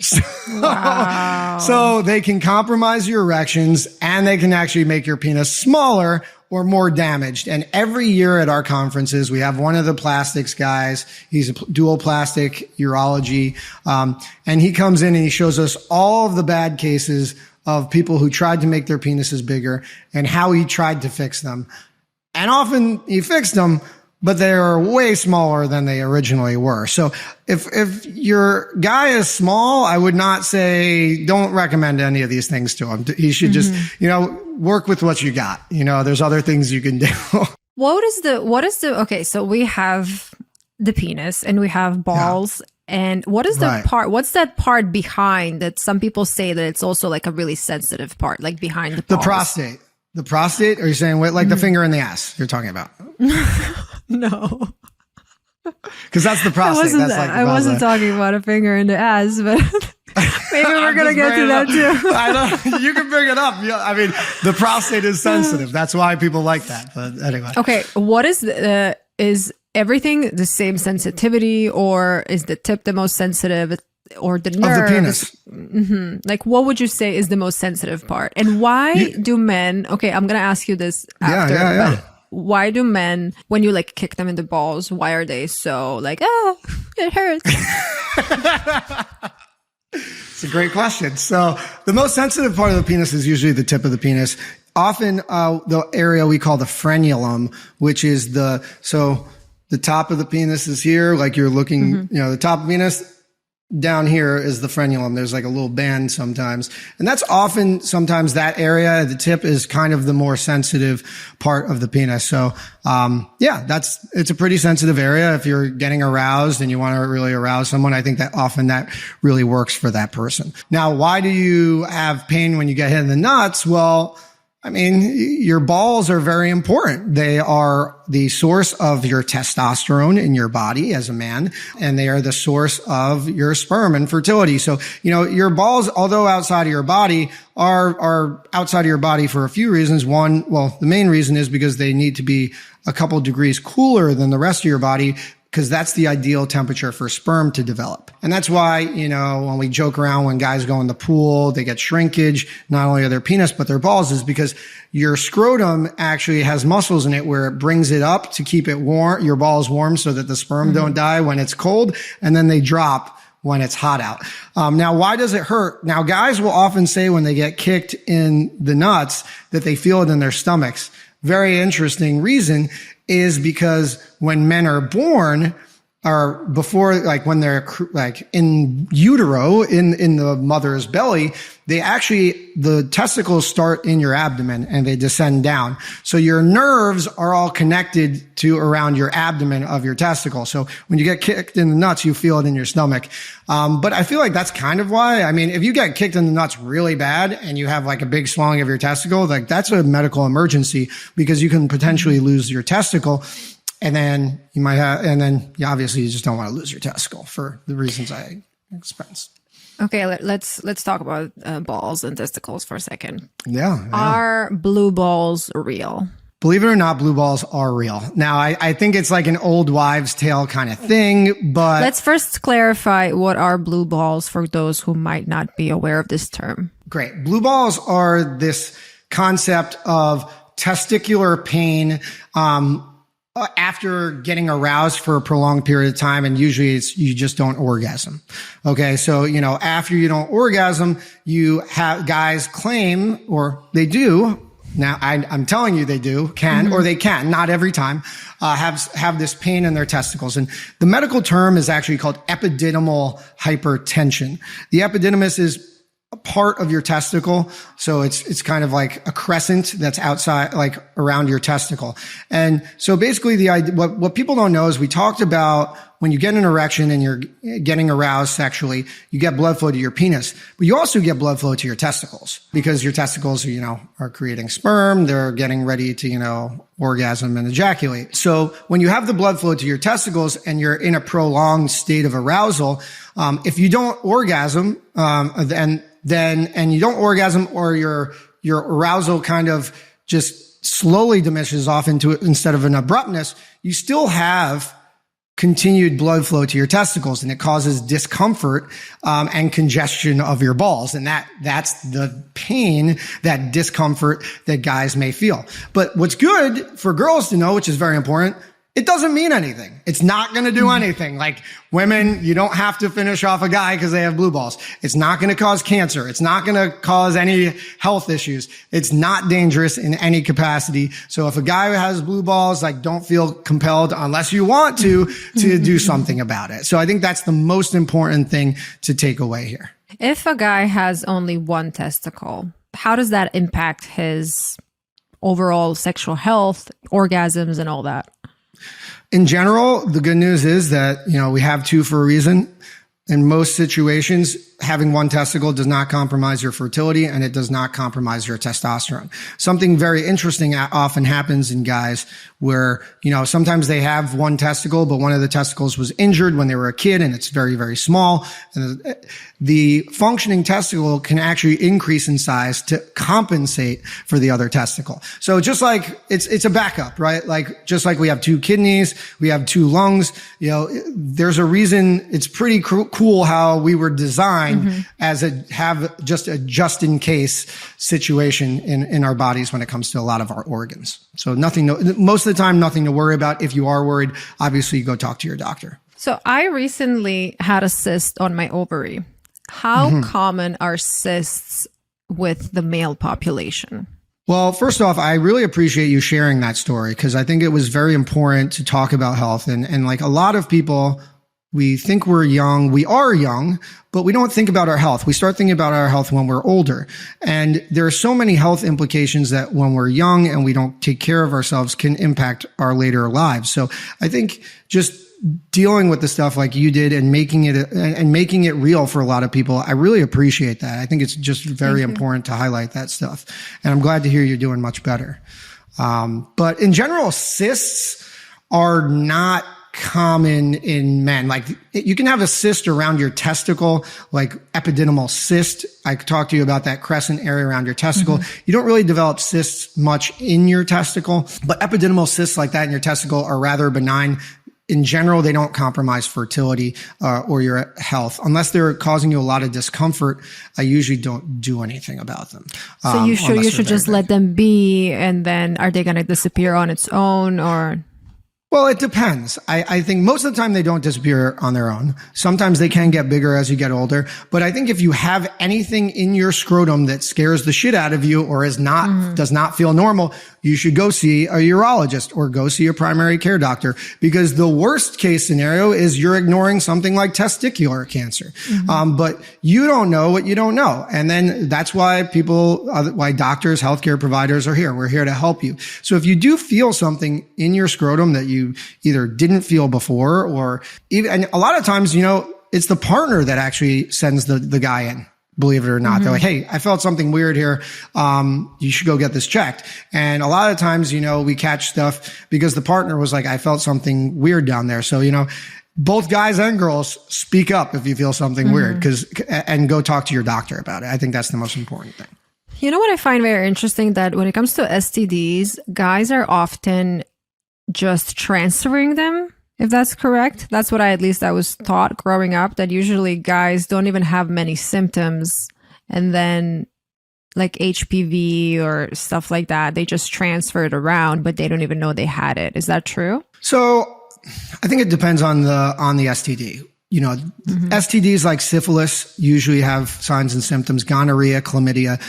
Wow. So they can compromise your erections and they can actually make your penis smaller or more damaged. And every year at our conferences, we have one of the plastics guys. He's a dual plastic urology. And he comes in and he shows us all of the bad cases of people who tried to make their penises bigger and how he tried to fix them. And often he fixed them, but they are way smaller than they originally were. So if your guy is small, I would not say, don't recommend any of these things to him. He should just, you know, work with what you got. You know, there's other things you can do. Okay, so we have the penis and we have balls. Yeah. And what is the part, what's that part behind that some people say that it's also like a really sensitive part, like behind the balls? The prostate. The prostate? Are you saying like the finger in the ass you're talking about? No. Because that's the prostate. I wasn't talking about a finger in the ass, but maybe we're going to get to that too. I know. You can bring it up. I mean, the prostate is sensitive. That's why people like that. But anyway. Okay. What is everything the same sensitivity, or is the tip the most sensitive? Or the nerves of the penis. Like, what would you say is the most sensitive part? And why do men, okay, I'm going to ask you this after, but why do men, when you like kick them in the balls, why are they so like, oh, it hurts? It's a great question. So the most sensitive part of the penis is usually the tip of the penis. Often the area we call the frenulum, which is the top of the penis is here, like you're looking, you know, the top of the penis. Down here is the frenulum. There's like a little band sometimes. And that's often, sometimes that area, the tip is kind of the more sensitive part of the penis. So, it's a pretty sensitive area. If you're getting aroused and you want to really arouse someone, I think that often that really works for that person. Now, why do you have pain when you get hit in the nuts? Well, I mean, your balls are very important. They are the source of your testosterone in your body as a man, and they are the source of your sperm and fertility. So, you know, your balls, although outside of your body, are outside of your body for a few reasons. One, well, the main reason is because they need to be a couple degrees cooler than the rest of your body, because that's the ideal temperature for sperm to develop. And that's why, you know, when we joke around when guys go in the pool, they get shrinkage, not only of their penis, but their balls, is because your scrotum actually has muscles in it where it brings it up to keep it warm, your balls warm, so that the sperm don't die when it's cold, and then they drop when it's hot out. Now, why does it hurt? Now, guys will often say when they get kicked in the nuts that they feel it in their stomachs. Very interesting reason is because when men are born, or before, like when they're like in utero, in the mother's belly, the testicles start in your abdomen and they descend down. So your nerves are all connected to around your abdomen of your testicle. So when you get kicked in the nuts, you feel it in your stomach. But I feel like that's kind of why. I mean, if you get kicked in the nuts really bad and you have like a big swelling of your testicle, like that's a medical emergency, because you can potentially lose your testicle. And then you might have, obviously you just don't want to lose your testicle for the reasons I expressed. Okay, let's talk about balls and testicles for a second. Yeah. Are blue balls real? Believe it or not, blue balls are real. Now, I think it's like an old wives' tale kind of thing, but Let's first clarify what are blue balls for those who might not be aware of this term. great. Blue balls are this concept of testicular pain, after getting aroused for a prolonged period of time, and usually it's you just don't orgasm. Okay, so after you don't orgasm, you have guys claim, or they do. Now I'm telling you, they can, or they can, not every time, have this pain in their testicles, and the medical term is actually called epididymal hypertension. The epididymis is a part of your testicle. So it's kind of like a crescent that's outside, like around your testicle. And so basically the idea, what people don't know is we talked about when you get an erection and you're getting aroused sexually, you get blood flow to your penis, but you also get blood flow to your testicles because your testicles, are creating sperm. They're getting ready to, orgasm and ejaculate. So when you have the blood flow to your testicles and you're in a prolonged state of arousal, if you don't orgasm, and you don't orgasm, or your arousal kind of just slowly diminishes off instead of an abruptness, you still have continued blood flow to your testicles, and it causes discomfort and congestion of your balls, and that's the pain, that discomfort that guys may feel. But what's good for girls to know, which is very important, it doesn't mean anything. It's not going to do anything. Like women, you don't have to finish off a guy because they have blue balls. It's not going to cause cancer. It's not going to cause any health issues. It's not dangerous in any capacity. So if a guy has blue balls, don't feel compelled, unless you want to do something about it. So I think that's the most important thing to take away here. If a guy has only one testicle, how does that impact his overall sexual health, orgasms, and all that? In general, the good news is that, we have two for a reason. In most situations, having one testicle does not compromise your fertility, and it does not compromise your testosterone. Something very interesting often happens in guys where, sometimes they have one testicle, but one of the testicles was injured when they were a kid and it's very, very small. And the functioning testicle can actually increase in size to compensate for the other testicle. So just like it's a backup, right? Like just like we have two kidneys, we have two lungs, there's a reason. It's pretty cool how we were designed as just a just in case situation in our bodies when it comes to a lot of our organs. So most of the time, nothing to worry about. If you are worried, obviously you go talk to your doctor. So I recently had a cyst on my ovary. How common are cysts with the male population? Well, first off, I really appreciate you sharing that story, because I think it was very important to talk about health. And like a lot of people, we think we're young. We are young, but we don't think about our health. We start thinking about our health when we're older. And there are so many health implications that when we're young and we don't take care of ourselves can impact our later lives. So I think just dealing with the stuff like you did and making it real for a lot of people, I really appreciate that. I think it's just very important to highlight that stuff. And I'm glad to hear you're doing much better. But in general, cysts are not common in men. Like you can have a cyst around your testicle, like epididymal cyst. I could talk to you about that crescent area around your testicle. You don't really develop cysts much in your testicle, but epididymal cysts like that in your testicle are rather benign. In general, they don't compromise fertility or your health. Unless they're causing you a lot of discomfort, I usually don't do anything about them. So you should just let them be, and then are they going to disappear on its own, or? Well, it depends. I think most of the time they don't disappear on their own. Sometimes they can get bigger as you get older. But I think if you have anything in your scrotum that scares the shit out of you or does not feel normal, you should go see a urologist or go see a primary care doctor, because the worst case scenario is you're ignoring something like testicular cancer. But you don't know what you don't know. And then that's why why doctors, healthcare providers are here. We're here to help you. So if you do feel something in your scrotum that you either didn't feel before, or even, and a lot of times, it's the partner that actually sends the guy in. Believe it or not, they're like, hey, I felt something weird here. You should go get this checked. And a lot of times, we catch stuff because the partner was like, I felt something weird down there. So, both guys and girls speak up if you feel something weird, and go talk to your doctor about it. I think that's the most important thing. You know what I find very interesting, that when it comes to STDs, guys are often just transferring them, if that's correct. That's what I was taught growing up, that usually guys don't even have many symptoms, and then like HPV or stuff like that, they just transfer it around, but they don't even know they had it. Is that true? So I think it depends on the STD. STDs like syphilis usually have signs and symptoms, gonorrhea, chlamydia.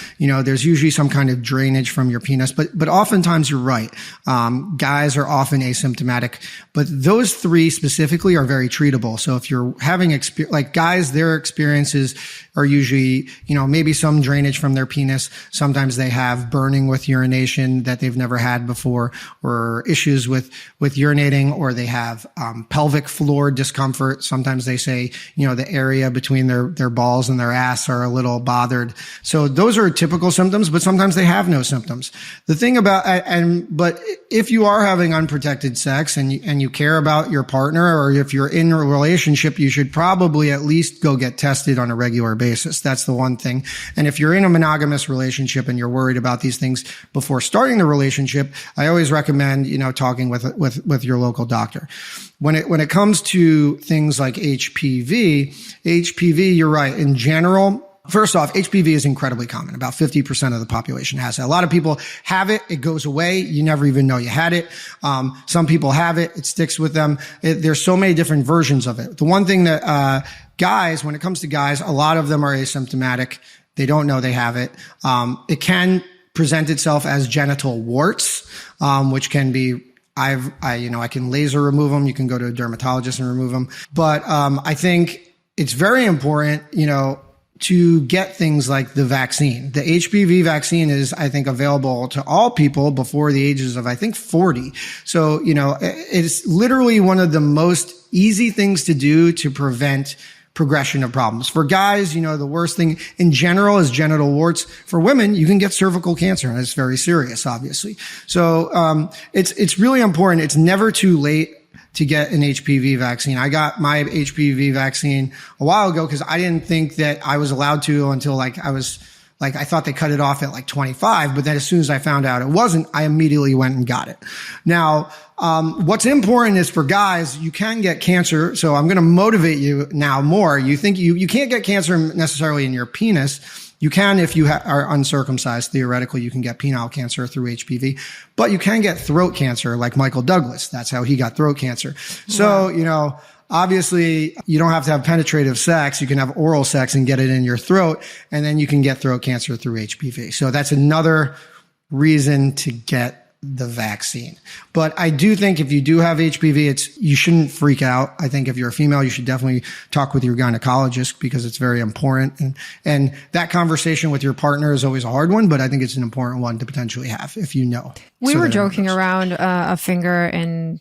There's usually some kind of drainage from your penis, but oftentimes you're right. Guys are often asymptomatic, but those three specifically are very treatable. So if you're having like guys, their experiences are usually, maybe some drainage from their penis. Sometimes they have burning with urination that they've never had before, or issues with urinating, or they have pelvic floor discomfort. Sometimes they say, the area between their balls and their ass are a little bothered. So those are typical symptoms, but sometimes they have no symptoms. The thing about, but if you are having unprotected sex and you care about your partner, or if you're in a relationship, you should probably at least go get tested on a regular basis. That's the one thing. And if you're in a monogamous relationship and you're worried about these things before starting the relationship, I always recommend, talking with your local doctor. When it comes to things like HPV, you're right. In general, first off, HPV is incredibly common. About 50% of the population has it. A lot of people have it. It goes away. You never even know you had it. Some people have it. It sticks with them. There's so many different versions of it. The one thing that, guys, when it comes to guys, a lot of them are asymptomatic. They don't know they have it. It can present itself as genital warts, which can be, I can laser remove them. You can go to a dermatologist and remove them. But, I think it's very important, to get things like the vaccine. The HPV vaccine is, I think, available to all people before the ages of, 40. So, it's literally one of the most easy things to do to prevent progression of problems. For guys, the worst thing in general is genital warts. For women, you can get cervical cancer, and it's very serious, obviously. So, it's really important. It's never too late to get an HPV vaccine. I got my HPV vaccine a while ago because I didn't think that I was allowed to until I thought they cut it off at 25, but then as soon as I found out it wasn't, I immediately went and got it. Now, what's important is for guys, you can get cancer. So I'm going to motivate you now more. You think you can't get cancer necessarily in your penis. You can, if you are uncircumcised, theoretically, you can get penile cancer through HPV, but you can get throat cancer like Michael Douglas. That's how he got throat cancer. So, obviously you don't have to have penetrative sex. You can have oral sex and get it in your throat, and then you can get throat cancer through HPV. So that's another reason to get the vaccine. But I do think if you do have HPV, you shouldn't freak out. I think if you're a female, you should definitely talk with your gynecologist because it's very important. And that conversation with your partner is always a hard one, but I think it's an important one to potentially have if you know. We were joking around a finger in,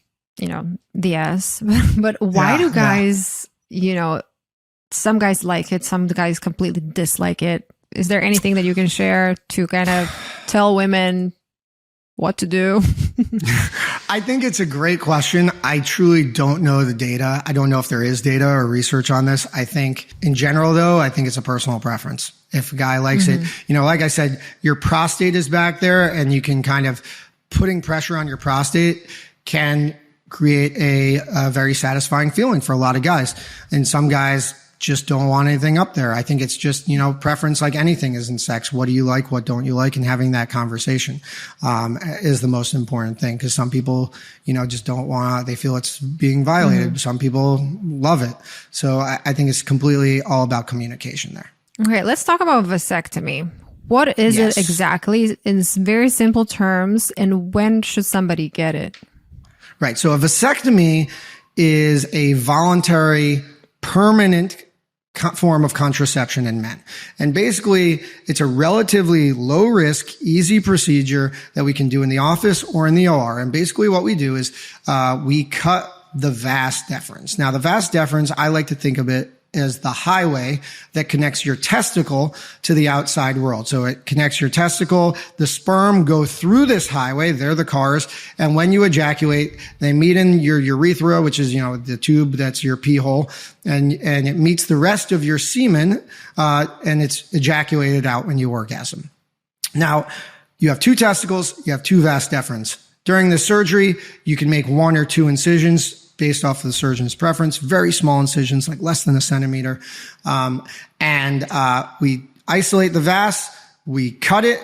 the ass, but why do guys, some guys like it, some guys completely dislike it. Is there anything that you can share to kind of tell women what to do? I think it's a great question. I truly don't know the data. I don't know if there is data or research on this. I think in general, though, I think it's a personal preference. If a guy likes it, like I said, your prostate is back there, and you can kind of putting pressure on your prostate can create a very satisfying feeling for a lot of guys. And some guys just don't want anything up there. I think it's just, preference like anything is in sex. What do you like? What don't you like? And having that conversation, is the most important thing. Cause some people, just don't want, they feel it's being violated. Some people love it. So I think it's completely all about communication there. Okay. Let's talk about vasectomy. What is it exactly in very simple terms, and when should somebody get it? Right. So a vasectomy is a voluntary, permanent form of contraception in men. And basically, it's a relatively low risk, easy procedure that we can do in the office or in the OR. And basically what we do is, we cut the vas deferens. Now, the vas deferens, I like to think of it as the highway that connects your testicle to the outside world. So it connects your testicle. The sperm go through this highway. They're the cars. And when you ejaculate, they meet in your urethra, which is, the tube that's your pee hole. And it meets the rest of your semen, and it's ejaculated out when you orgasm. Now, you have 2 testicles, you have 2 vas deferens. During the surgery, you can make 1 or 2 incisions based off of the surgeon's preference, very small incisions, like less than a centimeter. We isolate the vas, we cut it,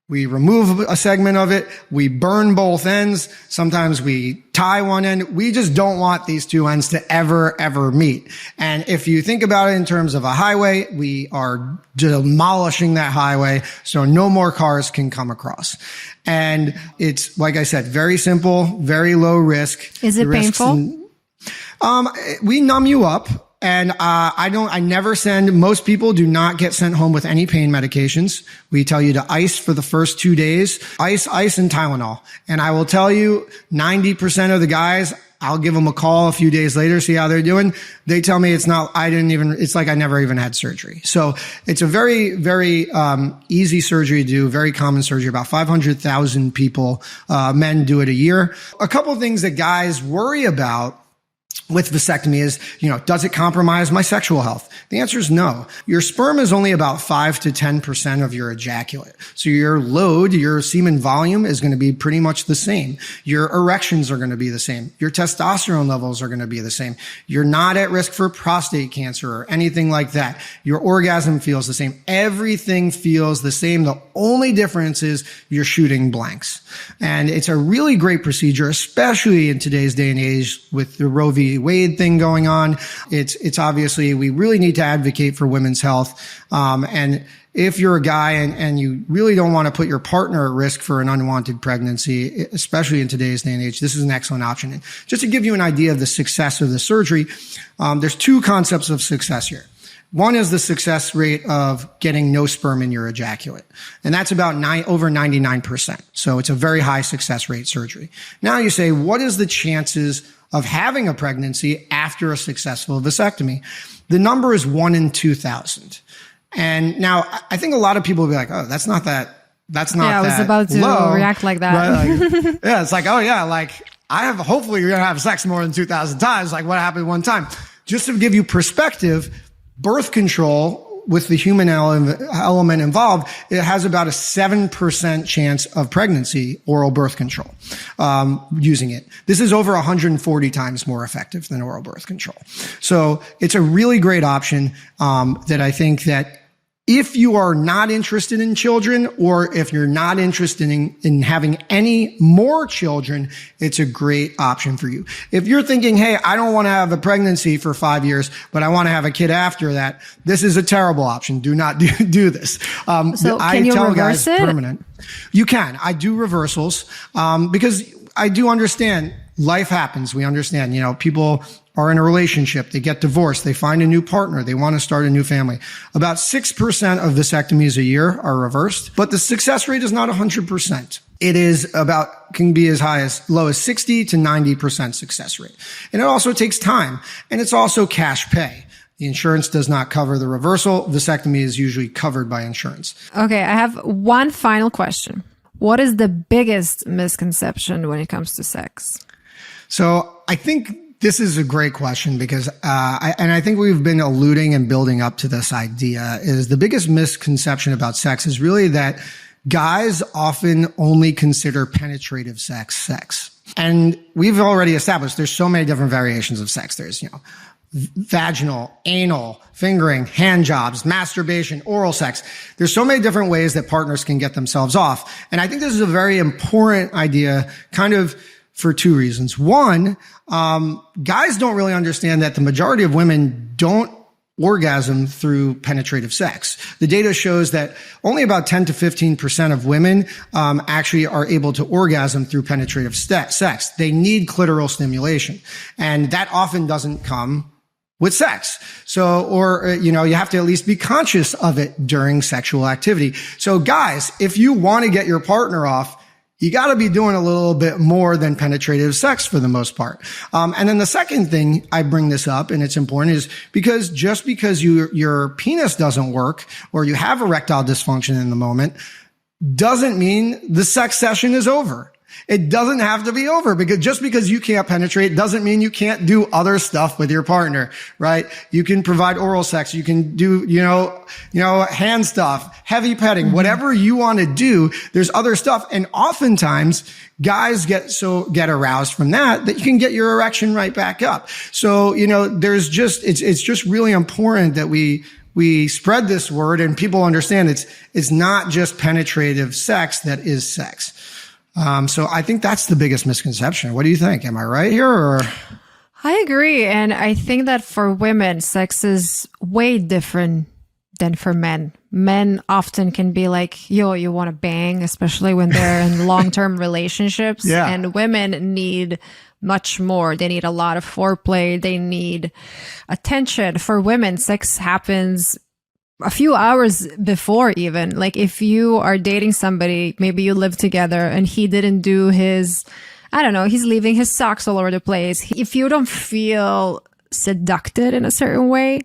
we remove a segment of it, we burn both ends. Sometimes we tie one end. We just don't want these 2 ends to ever meet. And if you think about it in terms of a highway, we are demolishing that highway so no more cars can come across. And it's, like I said, very simple, very low risk. Is it painful? We numb you up. And, I never most people do not get sent home with any pain medications. We tell you to ice for the first 2 days, ice, and Tylenol. And I will tell you, 90% of the guys, I'll give them a call a few days later, see how they're doing. They tell me it's like I never even had surgery. So it's a very, very, easy surgery to do, very common surgery. About 500,000 people, men do it a year. A couple of things that guys worry about with vasectomy is, does it compromise my sexual health? The answer is no. Your sperm is only about 5 to 10% of your ejaculate. So your load, your semen volume is going to be pretty much the same. Your erections are going to be the same. Your testosterone levels are going to be the same. You're not at risk for prostate cancer or anything like that. Your orgasm feels the same. Everything feels the same. The only difference is you're shooting blanks. And it's a really great procedure, especially in today's day and age with the Roe v. Wade thing going on. It's obviously, we really need to advocate for women's health. And if you're a guy and you really don't want to put your partner at risk for an unwanted pregnancy, especially in today's day and age, this is an excellent option. And just to give you an idea of the success of the surgery, there's 2 concepts of success here. One is the success rate of getting no sperm in your ejaculate. And that's about over 99%. So it's a very high success rate surgery. Now you say, what is the chances of having a pregnancy after a successful vasectomy? The number is 1 in 2,000. And now I think a lot of people will be like, oh, that's not that low. I was about to react like that. Right? Yeah, it's like, oh yeah, like hopefully you're going to have sex more than 2,000 times. Like what happened one time? Just to give you perspective, birth control with the human element involved, it has about a 7% chance of pregnancy, oral birth control, using it. This is over 140 times more effective than oral birth control. So it's a really great option, that I think that if you are not interested in children, or if you're not interested in having any more children, it's a great option for you. If you're thinking, hey, I don't want to have a pregnancy for 5 years, but I want to have a kid after that, this is a terrible option. Do not do this. So can you reverse it? Permanent. You can. I do reversals, because I do understand life happens. We understand, people are in a relationship, they get divorced, they find a new partner, they want to start a new family. About 6% of vasectomies a year are reversed, but the success rate is not 100%. It is can be as high as low as 60 to 90% success rate. And it also takes time, and it's also cash pay. The insurance does not cover the reversal. Vasectomy is usually covered by insurance. Okay, I have one final question. What is the biggest misconception when it comes to sex? So I think this is a great question because, I think we've been alluding and building up to this idea is the biggest misconception about sex is really that guys often only consider penetrative sex. And we've already established there's so many different variations of sex. There's, vaginal, anal, fingering, hand jobs, masturbation, oral sex. There's so many different ways that partners can get themselves off. And I think this is a very important idea kind of for 2 reasons. One, guys don't really understand that the majority of women don't orgasm through penetrative sex. The data shows that only about 10 to 15% of women actually are able to orgasm through penetrative sex. They need clitoral stimulation. And that often doesn't come with sex. So, you have to at least be conscious of it during sexual activity. So guys, if you want to get your partner off, you got to be doing a little bit more than penetrative sex for the most part. And then the second thing I bring this up, and it's important, is because just because your penis doesn't work or you have erectile dysfunction in the moment doesn't mean the sex session is over. It doesn't have to be over, because just because you can't penetrate doesn't mean you can't do other stuff with your partner, right? You can provide oral sex. You can do, hand stuff, heavy petting, whatever you want to do. There's other stuff. And oftentimes guys get aroused from that you can get your erection right back up. So, it's just really important that we spread this word and people understand it's not just penetrative sex that is sex. So I think that's the biggest misconception. What do you think? Am I right here? Or? I agree. And I think that for women, sex is way different than for men. Men often can be like, yo, you want to bang, especially when they're in long-term relationships. Yeah. And women need much more. They need a lot of foreplay. They need attention. For women, sex happens a few hours before even. Like if you are dating somebody, maybe you live together and he didn't do his, he's leaving his socks all over the place. If you don't feel seduced in a certain way,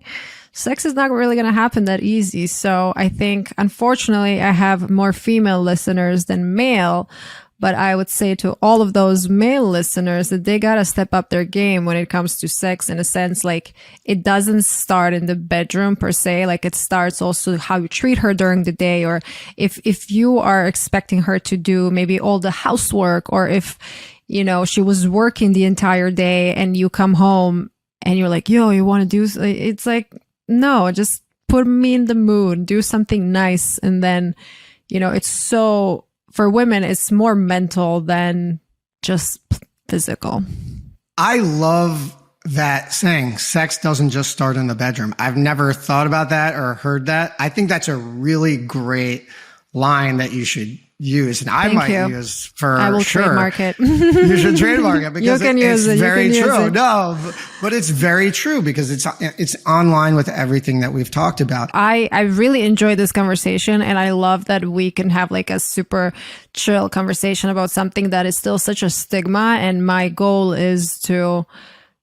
sex is not really going to happen that easy. So I think, unfortunately, I have more female listeners than male. But I would say to all of those male listeners that they got to step up their game when it comes to sex, in a sense. Like, it doesn't start in the bedroom per se. Like, it starts also how you treat her during the day, or if you are expecting her to do maybe all the housework, or if, she was working the entire day and you come home and you're like, yo, you want to do, it's like, no, just put me in the mood, do something nice. And then, it's so, for women, it's more mental than just physical. I love that saying, sex doesn't just start in the bedroom. I've never thought about that or heard that. I think that's a really great line that you should use, and I might use for I will sure. Trademark it. You should trademark it because it's very true. It. No, but it's very true because it's online with everything that we've talked about. I really enjoyed this conversation, and I love that we can have like a super chill conversation about something that is still such a stigma. And my goal is to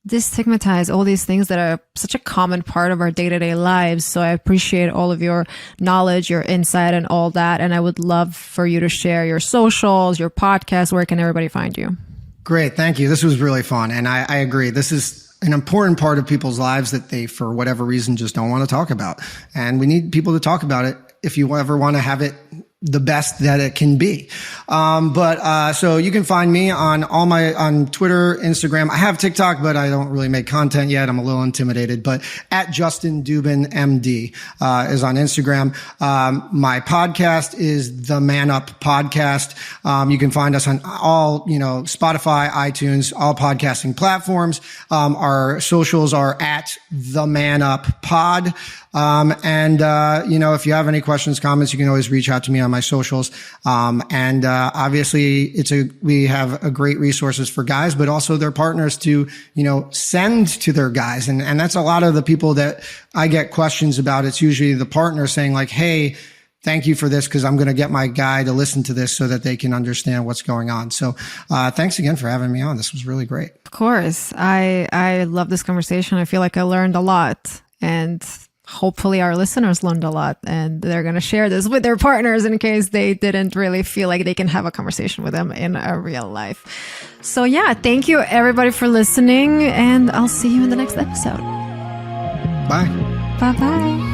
destigmatize all these things that are such a common part of our day-to-day lives. So I appreciate all of your knowledge, your insight, and all that. And I would love for you to share your socials, your podcast. Where can everybody find you? Great. Thank you. This was really fun. And I agree. This is an important part of people's lives that they, for whatever reason, just don't want to talk about. And we need people to talk about it if you ever want to have it the best that it can be. So you can find me on on Twitter, Instagram. I have TikTok, but I don't really make content yet. I'm a little intimidated, but at Justin Dubin, MD, is on Instagram. My podcast is the Man Up Podcast. You can find us on all, Spotify, iTunes, all podcasting platforms. Our socials are at the Man Up Pod. If you have any questions, comments, you can always reach out to me on my socials. Obviously we have a great resources for guys, but also their partners to, send to their guys. And that's a lot of the people that I get questions about. It's usually the partner saying like, hey, thank you for this, because I'm going to get my guy to listen to this so that they can understand what's going on. So thanks again for having me on. This was really great. Of course. I love this conversation. I feel like I learned a lot, and hopefully our listeners learned a lot, and they're going to share this with their partners in case they didn't really feel like they can have a conversation with them in a real life. So yeah, thank you everybody for listening, and I'll see you in the next episode. Bye. Bye-bye.